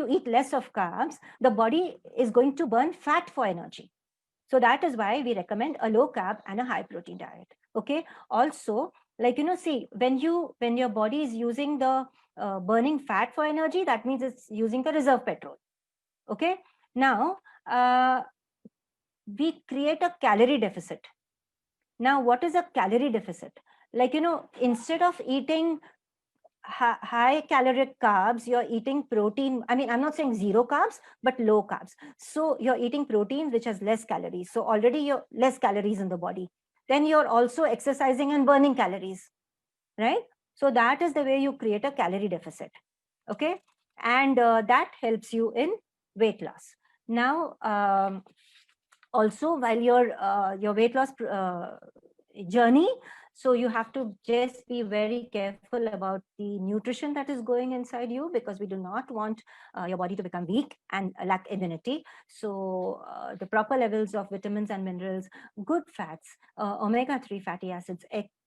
eat less of carbs, the body is going to burn fat for energy. So that is why we recommend a low carb and a high protein diet. Okay, also, like, see, when your body is using the burning fat for energy, that means it's using the reserve petrol. Okay, now we create a calorie deficit. Now, what is a calorie deficit? Like, instead of eating high caloric carbs, you're eating protein. I mean, I'm not saying zero carbs, but low carbs. So you're eating protein which has less calories. So already you're less calories in the body. Then you're also exercising and burning calories, right? So that is the way you create a calorie deficit. Okay, and that helps you in weight loss. Now, also, while your weight loss journey, so you have to just be very careful about the nutrition that is going inside you, because we do not want your body to become weak and lack immunity. So the proper levels of vitamins and minerals, good fats, omega-3 fatty acids,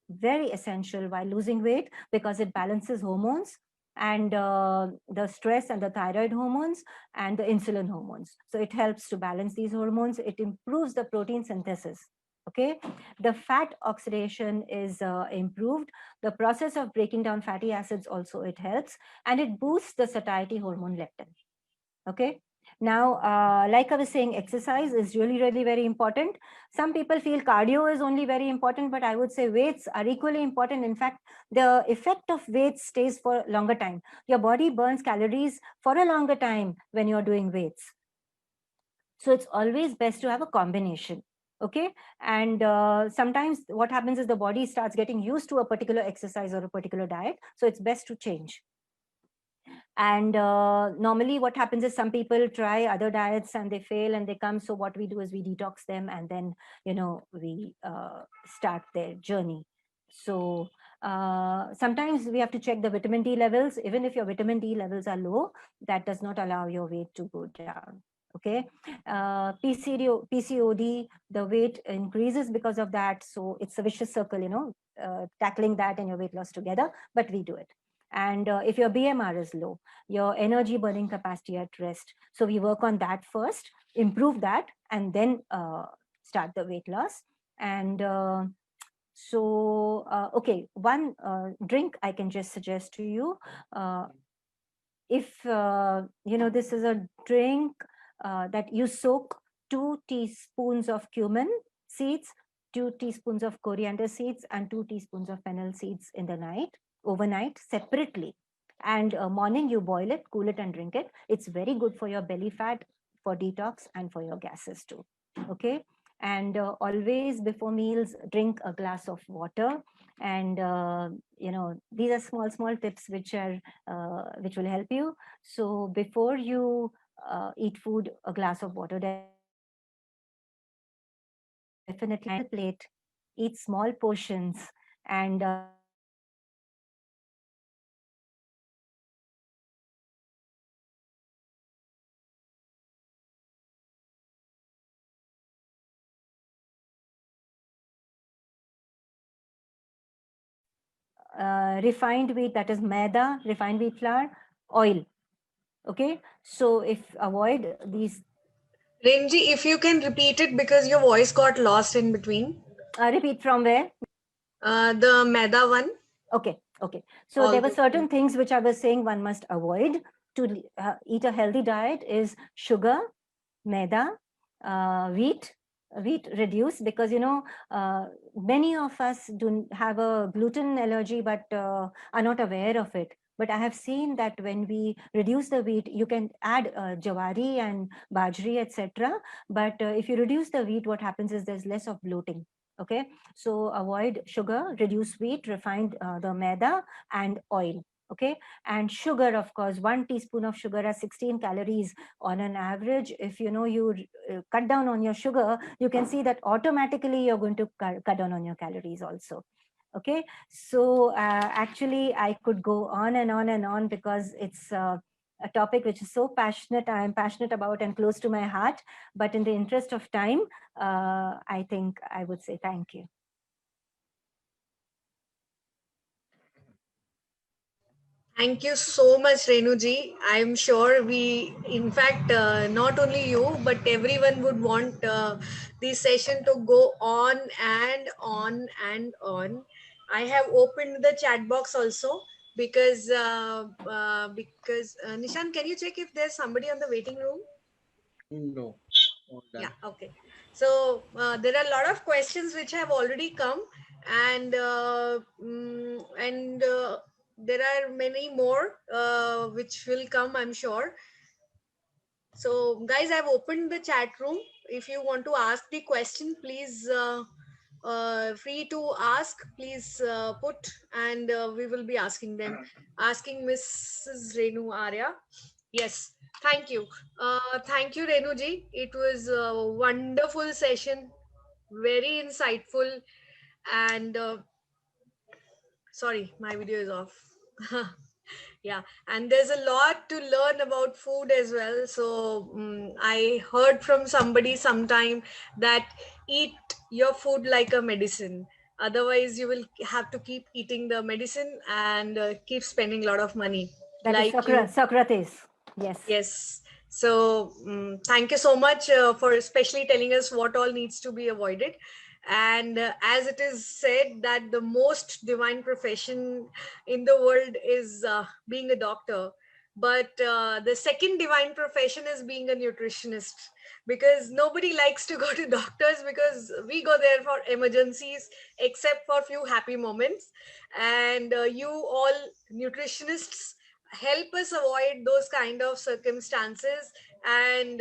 very essential while losing weight, because it balances hormones and the stress and the thyroid hormones and the insulin hormones. So it helps to balance these hormones. It improves the protein synthesis. Okay, the fat oxidation is improved. The process of breaking down fatty acids also, it helps, and it boosts the satiety hormone leptin. Okay, now, like I was saying, exercise is really very important. Some people feel cardio is only very important, but I would say weights are equally important. In fact, the effect of weights stays for a longer time. Your body burns calories for a longer time when you're doing weights. So it's always best to have a combination. Okay. And sometimes what happens is the body starts getting used to a particular exercise or a particular diet. So it's best to change. And normally what happens is some people try other diets and they fail and they come. So what we do is we detox them, and then, we start their journey. So sometimes we have to check the vitamin D levels. Even if your vitamin D levels are low, that does not allow your weight to go down. Okay. PCOD, the weight increases because of that. So it's a vicious circle, tackling that and your weight loss together, but we do it. And if your BMR is low, your energy burning capacity at rest. So we work on that first, improve that, and then start the weight loss. And okay, one drink I can just suggest to you. If, this is a drink that you soak 2 teaspoons of cumin seeds, 2 teaspoons of coriander seeds, and 2 teaspoons of fennel seeds in the night, overnight, separately. And morning you boil it, cool it, and drink it. It's very good for your belly fat, for detox, and for your gases too. Okay. And always before meals, drink a glass of water. And these are small tips which will help you. So before you eat food, a glass of water, definitely plate, eat small portions, and refined wheat, that is maida, refined wheat flour, oil. Okay, so if avoid these. Renji, if you can repeat it because your voice got lost in between. Repeat from where? The maida one. Okay. So there were certain things which I was saying one must avoid to eat a healthy diet is sugar, maida, wheat reduce, because many of us do have a gluten allergy but are not aware of it. But I have seen that when we reduce the wheat, you can add jawari and bajri, etc. But if you reduce the wheat, what happens is there's less of bloating. Okay, so avoid sugar, reduce wheat, refined the maida, and oil. Okay, and sugar, of course, 1 teaspoon of sugar has 16 calories on an average. If you cut down on your sugar, you can see that automatically you're going to cut down on your calories also. Okay, so actually I could go on and on and on, because it's a topic which is so passionate, I'm passionate about and close to my heart. But in the interest of time, I think I would say thank you. Thank you so much, Renuji. I'm sure in fact, not only you, but everyone would want this session to go on and on and on. I have opened the chat box also because Nishan, can you check if there's somebody on the waiting room? No. Yeah, okay. So there are a lot of questions which have already come, and there are many more which will come, I'm sure. So guys, I've opened the chat room. If you want to ask the question, please free to ask. Please put, and we will be asking them. Asking Mrs. Renu Arya. Yes, thank you. Thank you, Renuji. It was a wonderful session, very insightful, and sorry, my video is off. Yeah, and there's a lot to learn about food as well. So I heard from somebody sometime that eat your food like a medicine. Otherwise, you will have to keep eating the medicine and keep spending a lot of money. That is Socrates. Yes. Yes. So thank you so much for especially telling us what all needs to be avoided. And as it is said that the most divine profession in the world is being a doctor, but the second divine profession is being a nutritionist, because nobody likes to go to doctors because we go there for emergencies, except for few happy moments. And you all nutritionists help us avoid those kind of circumstances and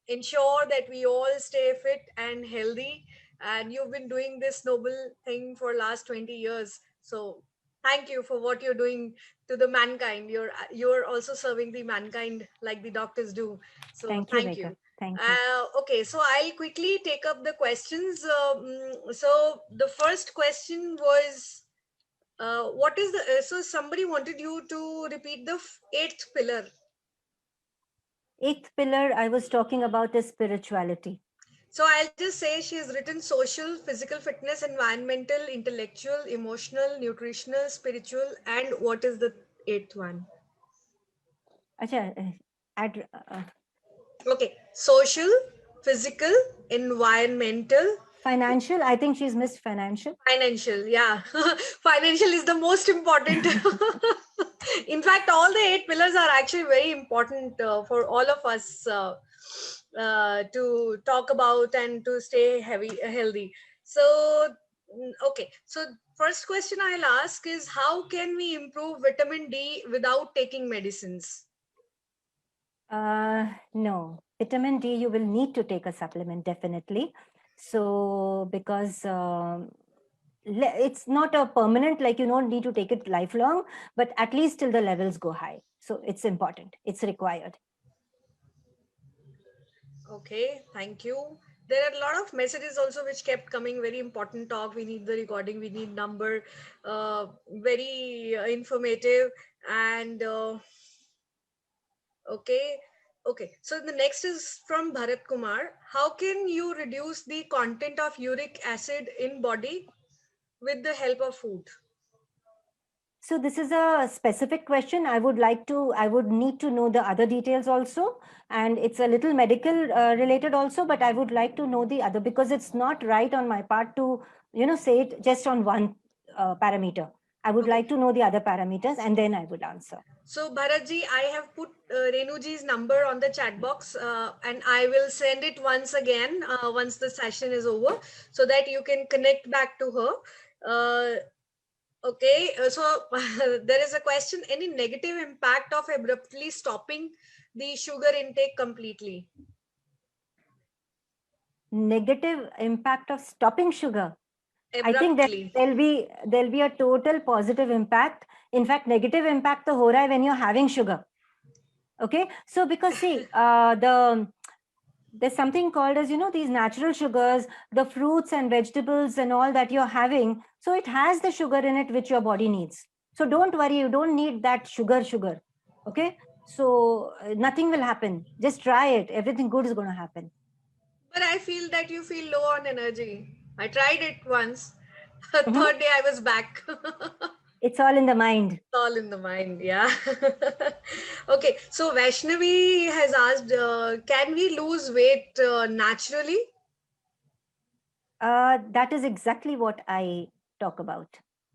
ensure that we all stay fit and healthy. And you've been doing this noble thing for last 20 years. So thank you for what you're doing to the mankind. You're also serving the mankind like the doctors do. So Thank you, thank Megha. you. Thank you. Okay, so I'll quickly take up the questions. So the first question was, what is the? So somebody wanted you to repeat the eighth pillar. Eighth pillar I was talking about is spirituality. So I'll just say she has written social, physical fitness, environmental, intellectual, emotional, nutritional, spiritual, and what is the eighth one? Acha, Okay, social, physical, environmental, financial, I think she's missed financial. financial. Yeah, financial is the most important. In fact, all the eight pillars are actually very important for all of us to talk about and to stay healthy. So, okay. So, first question I'll ask is, how can we improve vitamin D without taking medicines? No, vitamin D, you will need to take a supplement definitely. So, because it's not a permanent, like you don't need to take it lifelong, but at least till the levels go high. So it's important, it's required. Okay, thank you. There are a lot of messages also which kept coming. Very important talk. We need the recording. We need number. Very informative and okay. Okay. So the next is from Bharat Kumar. How can you reduce the content of uric acid in body with the help of food? So this is a specific question. I would need to know the other details also. And it's a little medical related also, but I would like to know the other, because it's not right on my part to, say it just on one parameter. I would Okay. like to know the other parameters and then I would answer. So Bharatji, I have put Renuji's number on the chat box and I will send it once again once the session is over so that you can connect back to her. Okay, so there is a question, any negative impact of abruptly stopping the sugar intake completely? Negative impact of stopping sugar. I think Abruptly. there'll be a total positive impact. In fact, negative impact to ho raha hai when you're having sugar. Okay, so because see, there's something called as, these natural sugars, the fruits and vegetables and all that you're having. So it has the sugar in it which your body needs. So don't worry, you don't need that sugar. Okay, so nothing will happen. Just try it. Everything good is going to happen. But I feel that you feel low on energy. I tried it once. Mhm. Third day I was back. It's all in the mind. It's all in the mind, yeah. Okay, so Vaishnavi has asked, can we lose weight naturally? That is exactly what I talk about.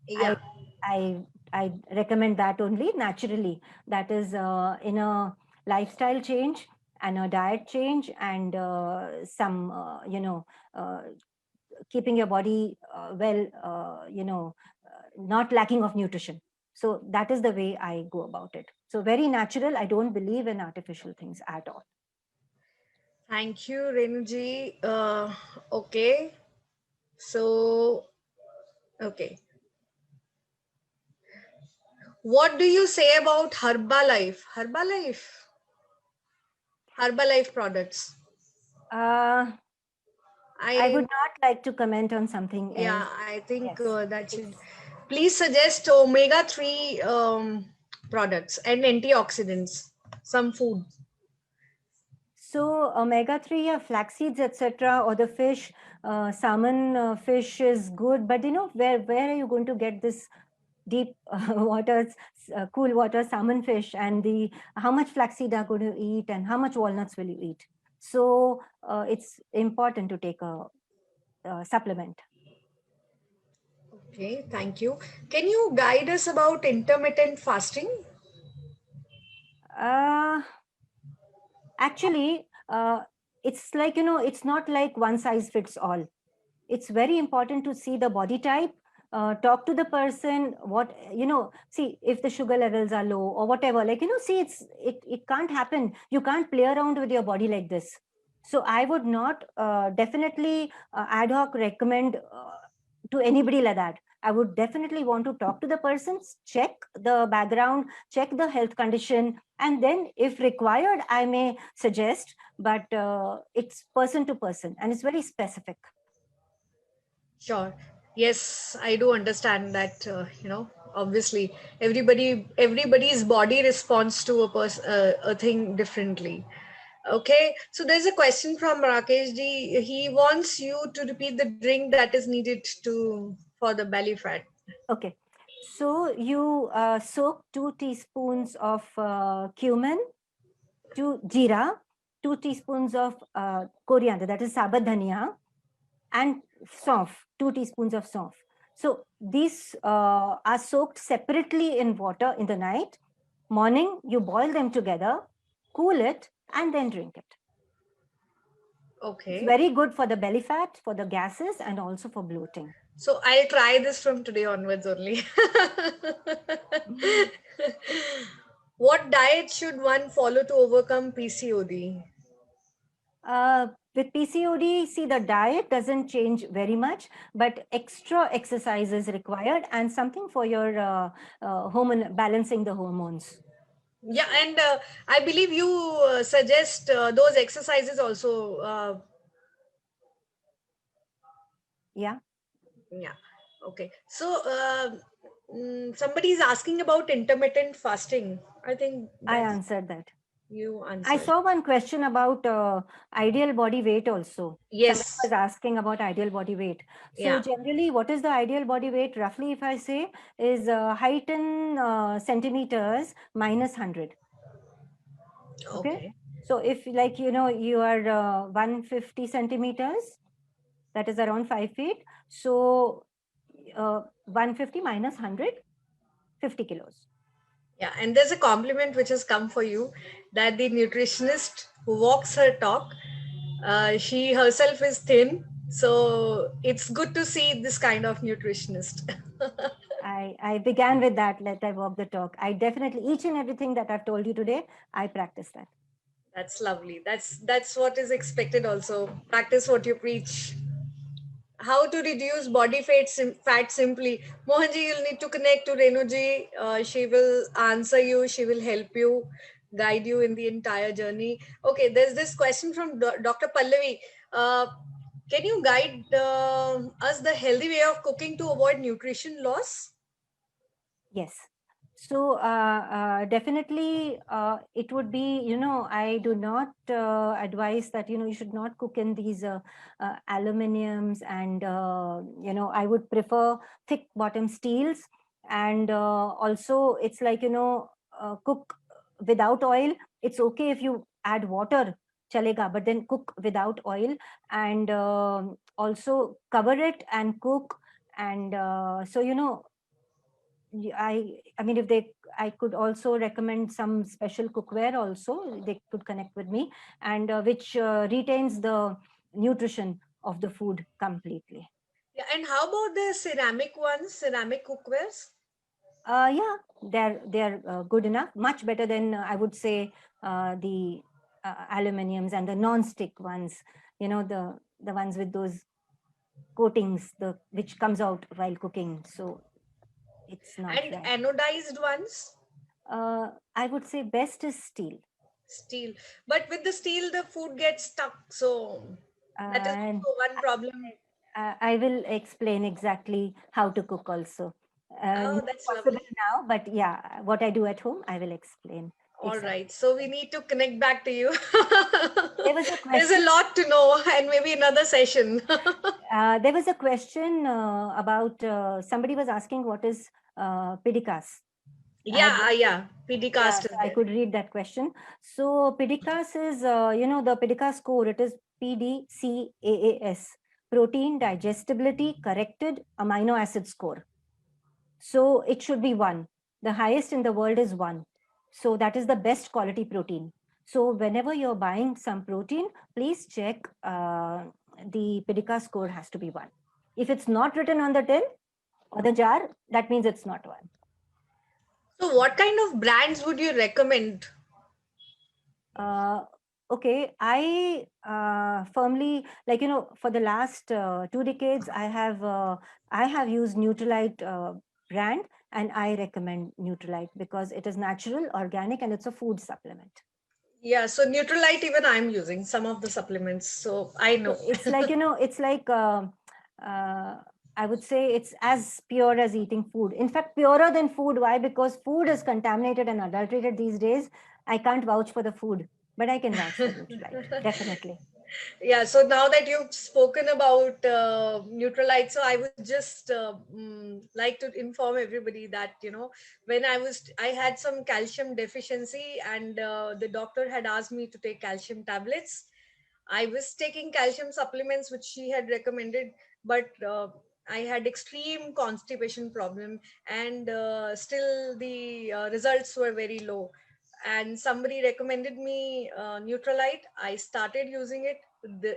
Yeah. I recommend that only naturally. That is in a lifestyle change and a diet change and some, keeping your body not lacking of nutrition. So that is the way I go about it. So very natural. I don't believe in artificial things at all. Thank you, Renuji. Okay. So, okay. What do you say about Herbalife? Herbalife products. I would not like to comment on something Yeah, else. I think Yes. that should. Please suggest omega-3 products and antioxidants, some food. So omega-3, yeah, flax seeds, etc., or the fish, salmon fish is good. But where are you going to get this deep waters, cool water salmon fish, and how much flaxseed are going to eat and how much walnuts will you eat? So it's important to take a supplement. Okay, thank you. Can you guide us about intermittent fasting? Actually, it's like, it's not like one size fits all. It's very important to see the body type, talk to the person, see if the sugar levels are low or whatever, see, it can't happen. You can't play around with your body like this. So I would not definitely ad hoc recommend to anybody like that. I would definitely want to talk to the person, check the background, check the health condition, and then if required, I may suggest, but it's person to person and it's very specific. Sure. Yes, I do understand that. Obviously, everybody's body responds to a thing differently. Okay, so there's a question from Rakesh ji. He wants you to repeat the drink that is needed to for the belly fat. Okay. So you soak 2 teaspoons of cumin, 2 jeera, 2 teaspoons of coriander, that is sabat dhania, and saunf, 2 teaspoons of saunf. So these are soaked separately in water in the night. Morning, you boil them together, cool it, and then drink it. It's Okay. very good for the belly fat, for the gases, and also for bloating. So I'll try this from today onwards only. What diet should one follow to overcome PCOD? With PCOD, see, the diet doesn't change very much, but extra exercise is required and something for your hormone, balancing the hormones. Yeah, and I believe you suggest those exercises also. Yeah. Yeah. Okay. So somebody is asking about intermittent fasting. I think I that's answered that. you I answered. saw one question about ideal body weight also. Yes. Somebody was asking about ideal body weight. So Yeah. generally, what is the ideal body weight? Roughly, if I say, is height in centimeters minus 100. Okay. Okay. So if like, you are 150 centimeters, that is around 5 feet. So 150 minus 100, 50 kilos. Yeah, and there's a compliment which has come for you that the nutritionist who walks her talk, she herself is thin. So it's good to see this kind of nutritionist. I began with that, let I walk the talk. I definitely, each and everything that I've told you today, I practice that. That's lovely. That's what is expected also. Practice what you preach. How to reduce body fat simply. Mohanji, you'll need to connect to Renuji. She will answer you. She will help you, guide you in the entire journey. Okay, there's this question from Dr. Pallavi. Can you guide us the healthy way of cooking to avoid nutrition loss? Yes. So definitely it would be, I do not advise that, you should not cook in these aluminiums and, I would prefer thick bottom steels. And also it's like, cook without oil. It's okay if you add water, chalega, but then cook without oil and also cover it and cook. And so, I mean, I could also recommend some special cookware also. They could connect with me, and which retains the nutrition of the food completely. Yeah, and how about the ceramic ones, ceramic cookwares? Yeah, they're good enough. Much better than I would say the aluminiums and the non-stick ones. The ones with those coatings, the which comes out while cooking. So it's not And right. anodized ones? I would say best is steel. Steel, but with the steel the food gets stuck, so that is And also one problem. I will explain exactly how to cook also. Oh, Not that's possible lovely. now, but yeah, what I do at home, I will explain. All Exactly. right, so we need to connect back to you. There was a There's a question. lot to know, and maybe another session. There was a question about somebody was asking what is PDCAS. Yeah, yeah, Yeah, PDcast is so I there. could read that question. So PDCAS is, the PDCAS score, it is PDCAAS, protein digestibility corrected amino acid score. So it should be 1. The highest in the world is 1. So that is the best quality protein. So whenever you're buying some protein, please check the PDCAS score has to be 1. If it's not written on the tin or the jar, that means it's not 1. So what kind of brands would you recommend? Okay, I firmly, like, for the last 2 decades, I have used Nutrilite brand, and I recommend Nutrilite because it is natural, organic, and it's a food supplement. Yeah, so Neutralite, even I'm using some of the supplements, so I know. It's like, it's like, I would say it's as pure as eating food. In fact, purer than food. Why? Because food is contaminated and adulterated these days. I can't vouch for the food, but I can vouch for Nutrilite, definitely. Yeah, so now that you've spoken about Neutralite, so I would just like to inform everybody that, when I had some calcium deficiency, and the doctor had asked me to take calcium tablets. I was taking calcium supplements, which she had recommended, but I had extreme constipation problem, and still the results were very low. And somebody recommended me Neutralite. I started using it.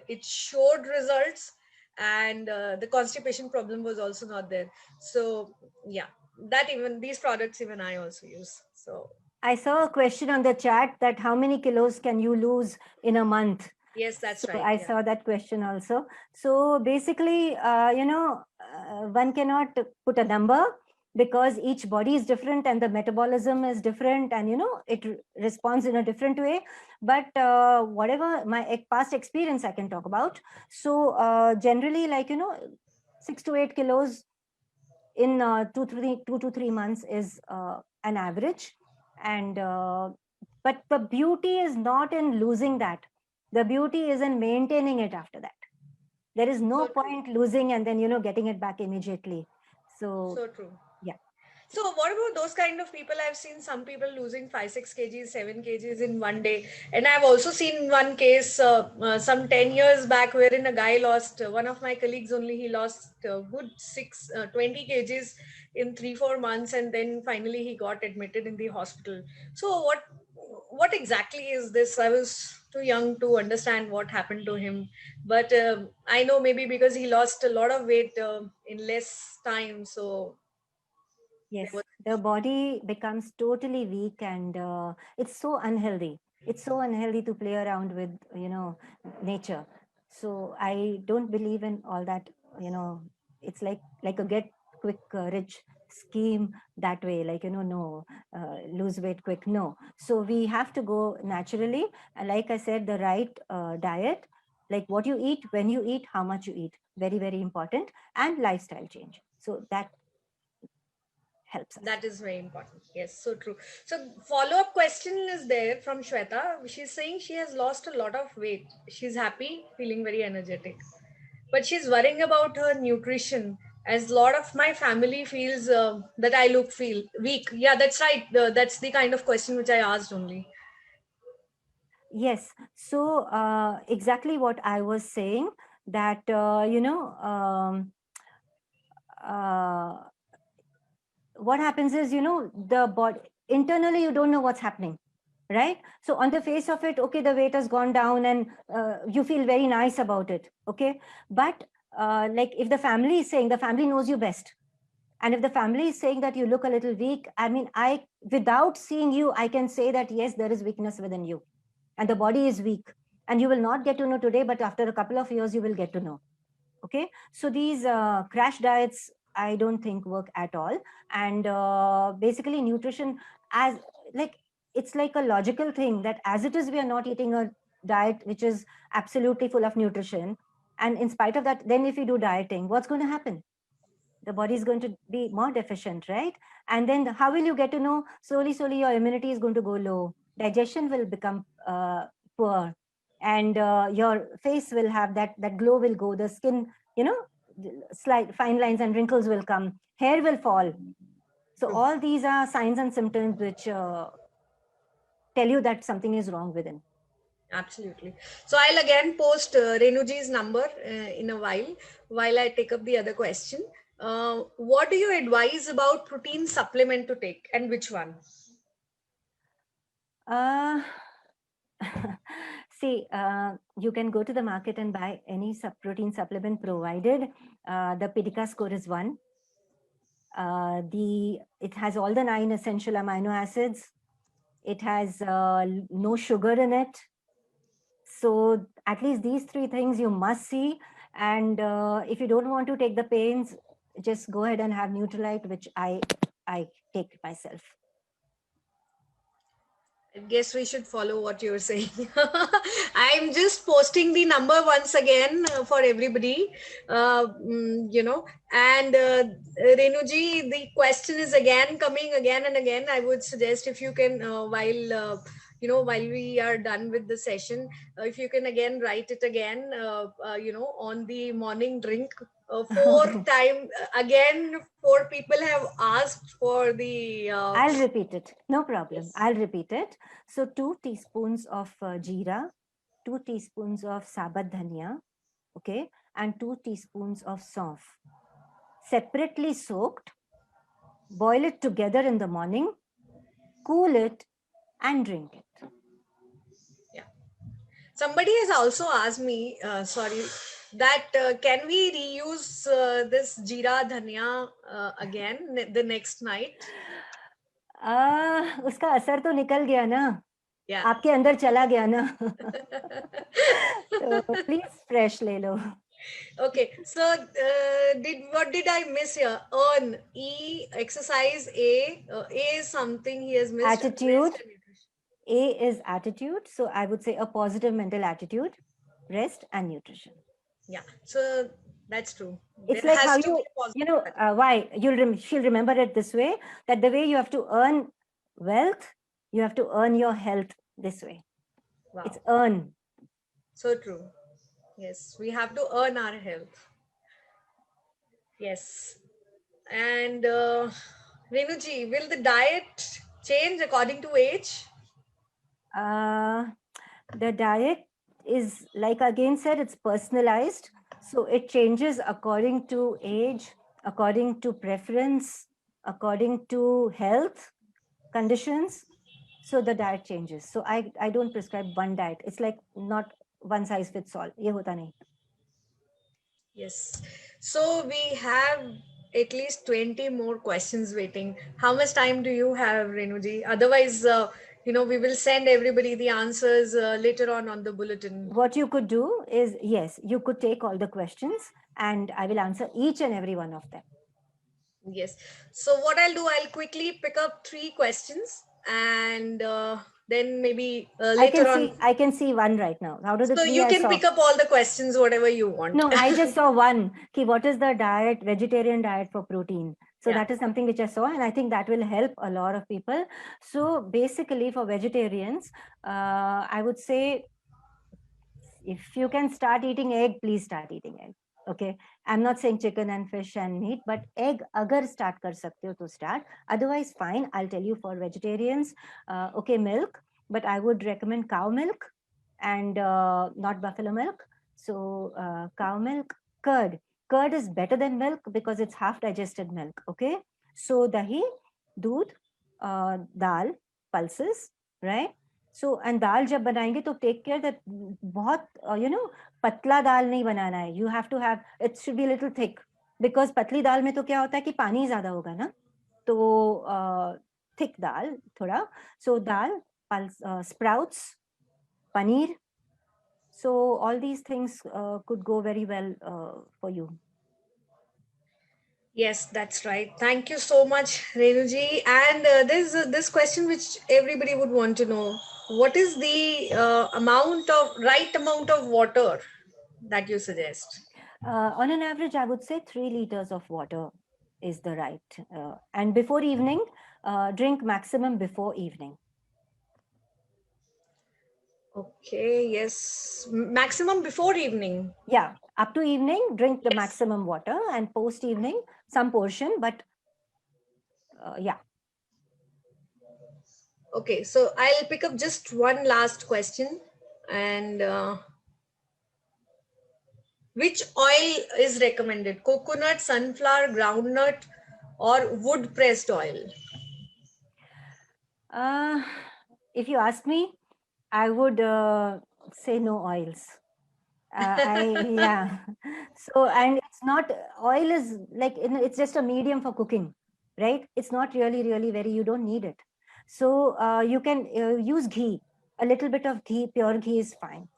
It showed results, and the constipation problem was also not there. So yeah, that even these products even I also use. So I saw a question on the chat that how many kilos can you lose in a month? yes, that's So right. I Yeah. saw that question also. So basically, one cannot put a number because each body is different and the metabolism is different, and it responds in a different way. But whatever my past experience I can talk about. So generally, like 6 to 8 kilos in 2 to 3 months is an average. And but the beauty is not in losing that. The beauty is in maintaining it after that. There is no So true. point losing and then getting it back immediately. So So true. yeah. So what about those kind of people? I've seen some people losing 5, 6 kgs, 7 kgs in one day, and I've also seen one case some 10 years back wherein a guy lost. One of my colleagues only he lost good 20 kgs in 3, 4 months, and then finally he got admitted in the hospital. So what exactly is this? I was too young to understand what happened to him, but I know maybe because he lost a lot of weight in less time, so there Yes, was. the body becomes totally weak, and it's so unhealthy. It's so unhealthy to play around with, nature. So I don't believe in all that, it's like a get quick rich scheme that way, like, no, lose weight quick. No. So we have to go naturally. And like I said, the right diet, like what you eat, when you eat, how much you eat, very, very important, and lifestyle change. So that helps us. That is very important. Yes, so true. So follow-up question is there from Shweta. She's saying she has lost a lot of weight. She's happy, feeling very energetic, but she's worrying about her nutrition. As a lot of my family feels that I feel weak. Yeah, that's right. That's the kind of question which I asked only. Yes. So exactly what I was saying, that uh, what happens is, the body internally, you don't know what's happening, right? So on the face of it, okay, the weight has gone down, and you feel very nice about it, okay? But like if the family is saying, the family knows you best, and if the family is saying that you look a little weak, I mean, without seeing you, I can say that yes, there is weakness within you, and the body is weak, and you will not get to know today, but after a couple of years you will get to know. Okay, so these crash diets, I don't think work at all. And basically nutrition, as like, it's like a logical thing that as it is, we are not eating a diet which is absolutely full of nutrition, and in spite of that, then if you do dieting, what's going to happen? The body is going to be more deficient, right? And then how will you get to know? Slowly, slowly, your immunity is going to go low, digestion will become poor, and your face will have that glow will go, the skin, slight fine lines and wrinkles will come, hair will fall. So True. all these are signs and symptoms which tell you that something is wrong within. Absolutely. So I'll again post Renuji's number in a while I take up the other question. What do you advise about protein supplement to take, and which one? uh, See, you can go to the market and buy any protein supplement, provided the Pidika score is 1. It has all the 9 essential amino acids. It has no sugar in it. So at least these three things you must see. And if you don't want to take the pains, just go ahead and have Neutralite, which I take myself. I guess we should follow what you're saying. I'm just posting the number once again for everybody, and Renuji, the question is again coming again and again. I would suggest if you can, while we are done with the session, if you can again write it again, on the morning drink. Again, 4 people have asked for the. I'll repeat it. No problem. Yes. I'll repeat it. So 2 teaspoons of jeera, 2 teaspoons of sabat dhania, okay, and 2 teaspoons of saunf. Separately soaked, boil it together in the morning, cool it, and drink it. Somebody has also asked me, that can we reuse this jeera dhania again the next night? उसका असर तो निकल गया ना, Yeah. आपके अंदर चला गया ना. तो please fresh ले लो. Okay, so what did I miss here? Earn, E, exercise, A. A is something he has missed. Attitude. Rest and nutrition. A is attitude. So I would say a positive mental attitude, rest and nutrition. Yeah, so that's true. It's There like has how to be positive attitude. why she'll remember it this way, that the way you have to earn wealth, you have to earn your health this way. Wow. It's earn. So true. Yes, we have to earn our health. Yes. And Renuji, will the diet change according to age? The diet is, like again said, it's personalized. So it changes according to age, according to preference, according to health conditions. So the diet changes. So I don't prescribe one diet. It's like not one size fits all. Ye hota nahi. Yes. So we have at least 20 more questions waiting. How much time do you have, Renuji? Otherwise, we will send everybody the answers later on the bulletin. What you could do is, yes, you could take all the questions and I will answer each and every one of them. Yes. So what I'll do, I'll quickly pick up 3 questions and then maybe later on. I can see one right now. Out of the So 3 you I can saw. pick up all the questions, whatever you want. No, I just saw one. What is the diet, vegetarian diet for protein? So Yeah. that is something which I saw, and I think that will help a lot of people. So basically for vegetarians, I would say, if you can start eating egg, please start eating egg. Okay, I'm not saying chicken and fish and meat, but egg agar start kar sakte ho to start. Otherwise, fine. I'll tell you for vegetarians, okay, milk, but I would recommend cow milk and not buffalo milk. So cow milk, curd. Curd is better than milk because it's half digested milk. Okay, so dahi, doodh, dal, pulses, right? So and दाल जब बनाएंगे तो take care that बहुत पतला दाल नहीं बनाना है. You have to have, it should be a little thick, because पतली दाल में तो क्या होता है कि पानी ज्यादा होगा ना, तो thick दाल थोड़ा. So dal, sprouts, paneer. So all these things could go very well for you. Yes, that's right. Thank you so much, Renuji. And there's this question which everybody would want to know. What is the right amount of water that you suggest? On an average, I would say 3 liters of water is the right. And before evening, drink maximum before evening. Okay, yes. Maximum before evening. Yeah, up to evening, drink the maximum water, and post evening, some portion, but yeah. Okay, so I'll pick up just one last question. And which oil is recommended? Coconut, sunflower, groundnut, or wood pressed oil? If you ask me, I would say no oils. Yeah. So, and it's not, oil is like, it's just a medium for cooking, right? It's not really very, you don't need it. So you can use ghee. A little bit of ghee, pure ghee is fine.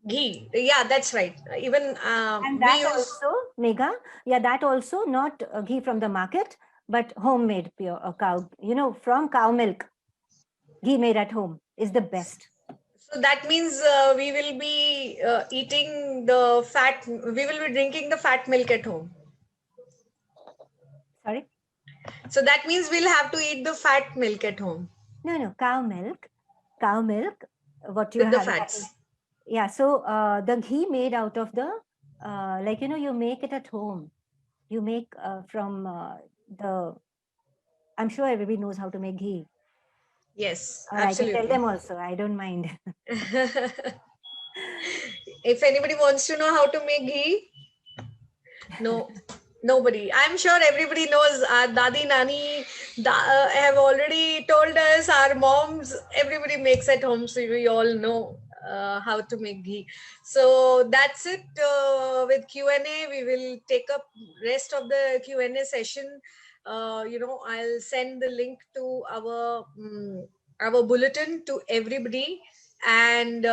Ghee. Yeah, that's right. Even And we that use. also, Megha, yeah, that also not ghee from the market, but homemade pure cow, from cow milk. Ghee made at home is the best. So that means we will be eating the fat. We will be drinking the fat milk at home. Sorry? So that means we'll have to eat the fat milk at home No, cow milk. Cow milk, what you with the have. fats. Yeah, so the ghee made out of the, you make it at home. You make from I'm sure everybody knows how to make ghee. Yes, Or I can tell absolutely. them also, I don't mind. If anybody wants to know how to make ghee, no, nobody. I'm sure everybody knows. Our Dadi Nani have already told us. Our moms, everybody makes at home, so we all know how to make ghee. So that's it with Q&A. We will take up rest of the Q&A session. I'll send the link to our bulletin to everybody, and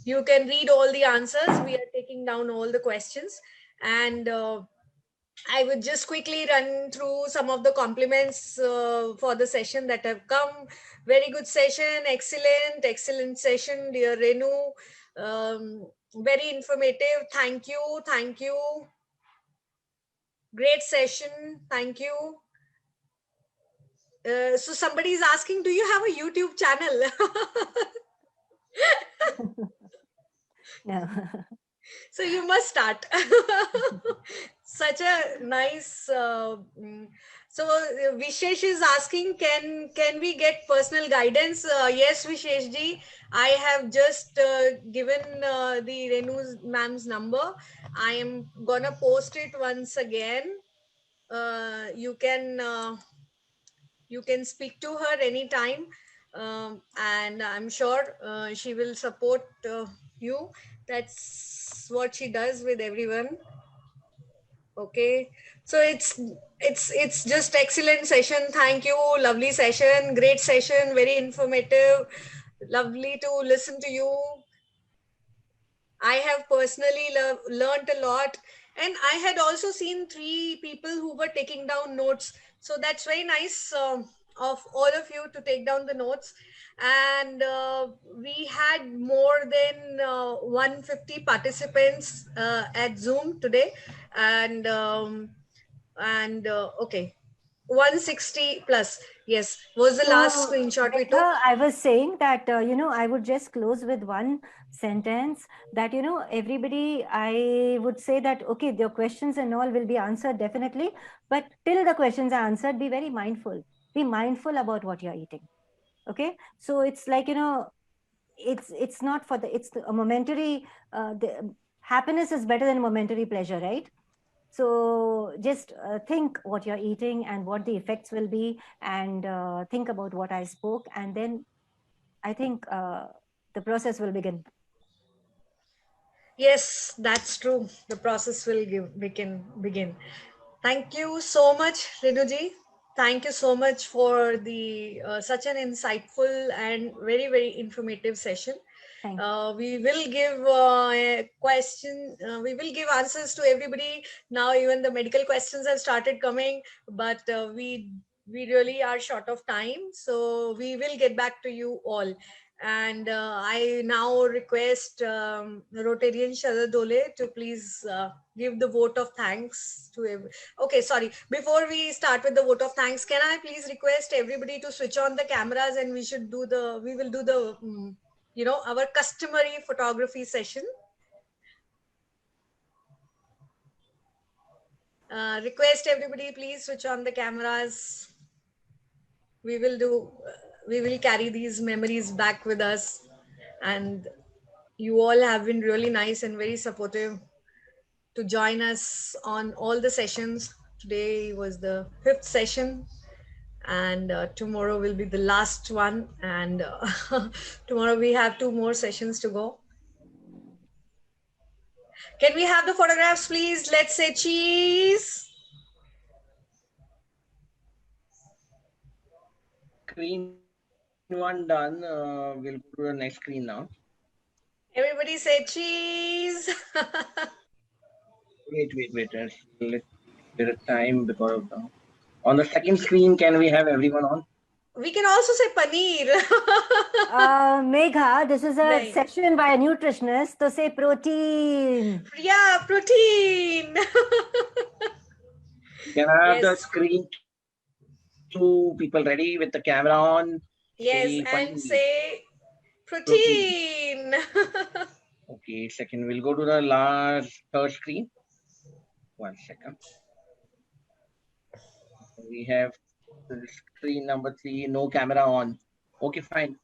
you can read all the answers. We are taking down all the questions, and I would just quickly run through some of the compliments for the session that have come. Very good session, excellent session, dear Renu. Very informative. Thank you. Great session. Thank you. So somebody is asking, do you have a YouTube channel? No. So you must start. Such a nice. So Vishesh is asking, can we get personal guidance? Yes, Vishesh ji, I have just given the Renu's ma'am's number. I am gonna post it once again. You can speak to her anytime, and I'm sure she will support you. That's what she does with everyone. Okay, so it's just excellent session. Thank you. Lovely session, great session, very informative. Lovely to listen to you. I have personally learned a lot, and I had also seen 3 people who were taking down notes. So that's very nice of all of you to take down the notes. And we had more than 150 participants at Zoom today, and okay, 160 plus. Yes, was the last So, screenshot we took. Megha, I was saying that, I would just close with one sentence that, everybody, I would say that, okay, your questions and all will be answered definitely, but till the questions are answered, be very mindful. Be mindful about what you're eating. Okay. So it's like, it's not for it's a momentary, the happiness is better than momentary pleasure, right? So just think what you're eating and what the effects will be, and think about what I spoke, and then I think the process will begin. Yes, that's true. The process will begin. Thank you so much, Renuji. Thank you so much for the such an insightful and very very informative session. Thank you. We will give a question. We will give answers to everybody now. Even the medical questions have started coming, but we really are short of time, so we will get back to you all. And I now request Rotarian Sharad Dole to please give the vote of thanks to Okay, sorry. Before we start with the vote of thanks, can I please request everybody to switch on the cameras, and we will do the, our customary photography session. Request everybody, please switch on the cameras. We will carry these memories back with us, and you all have been really nice and very supportive to join us on all the sessions. Today was the 5th session, and tomorrow will be the last one, and tomorrow we have 2 more sessions to go. Can we have the photographs, please? Let's say cheese. Screen one done. We'll go to the next screen now. Everybody say cheese. Wait. Let's get a time because of the. On the second screen, can we have everyone on? We can also say paneer. Megha, this is a Nahin. session by a nutritionist, so say protein. Yeah, protein. Can I have the Yes. screen? Two people ready with the camera on. Yes, Say and paneer. say protein. Okay, second, we'll go to the last third screen. 1 second. We have the screen number 3, no camera on. Okay, fine.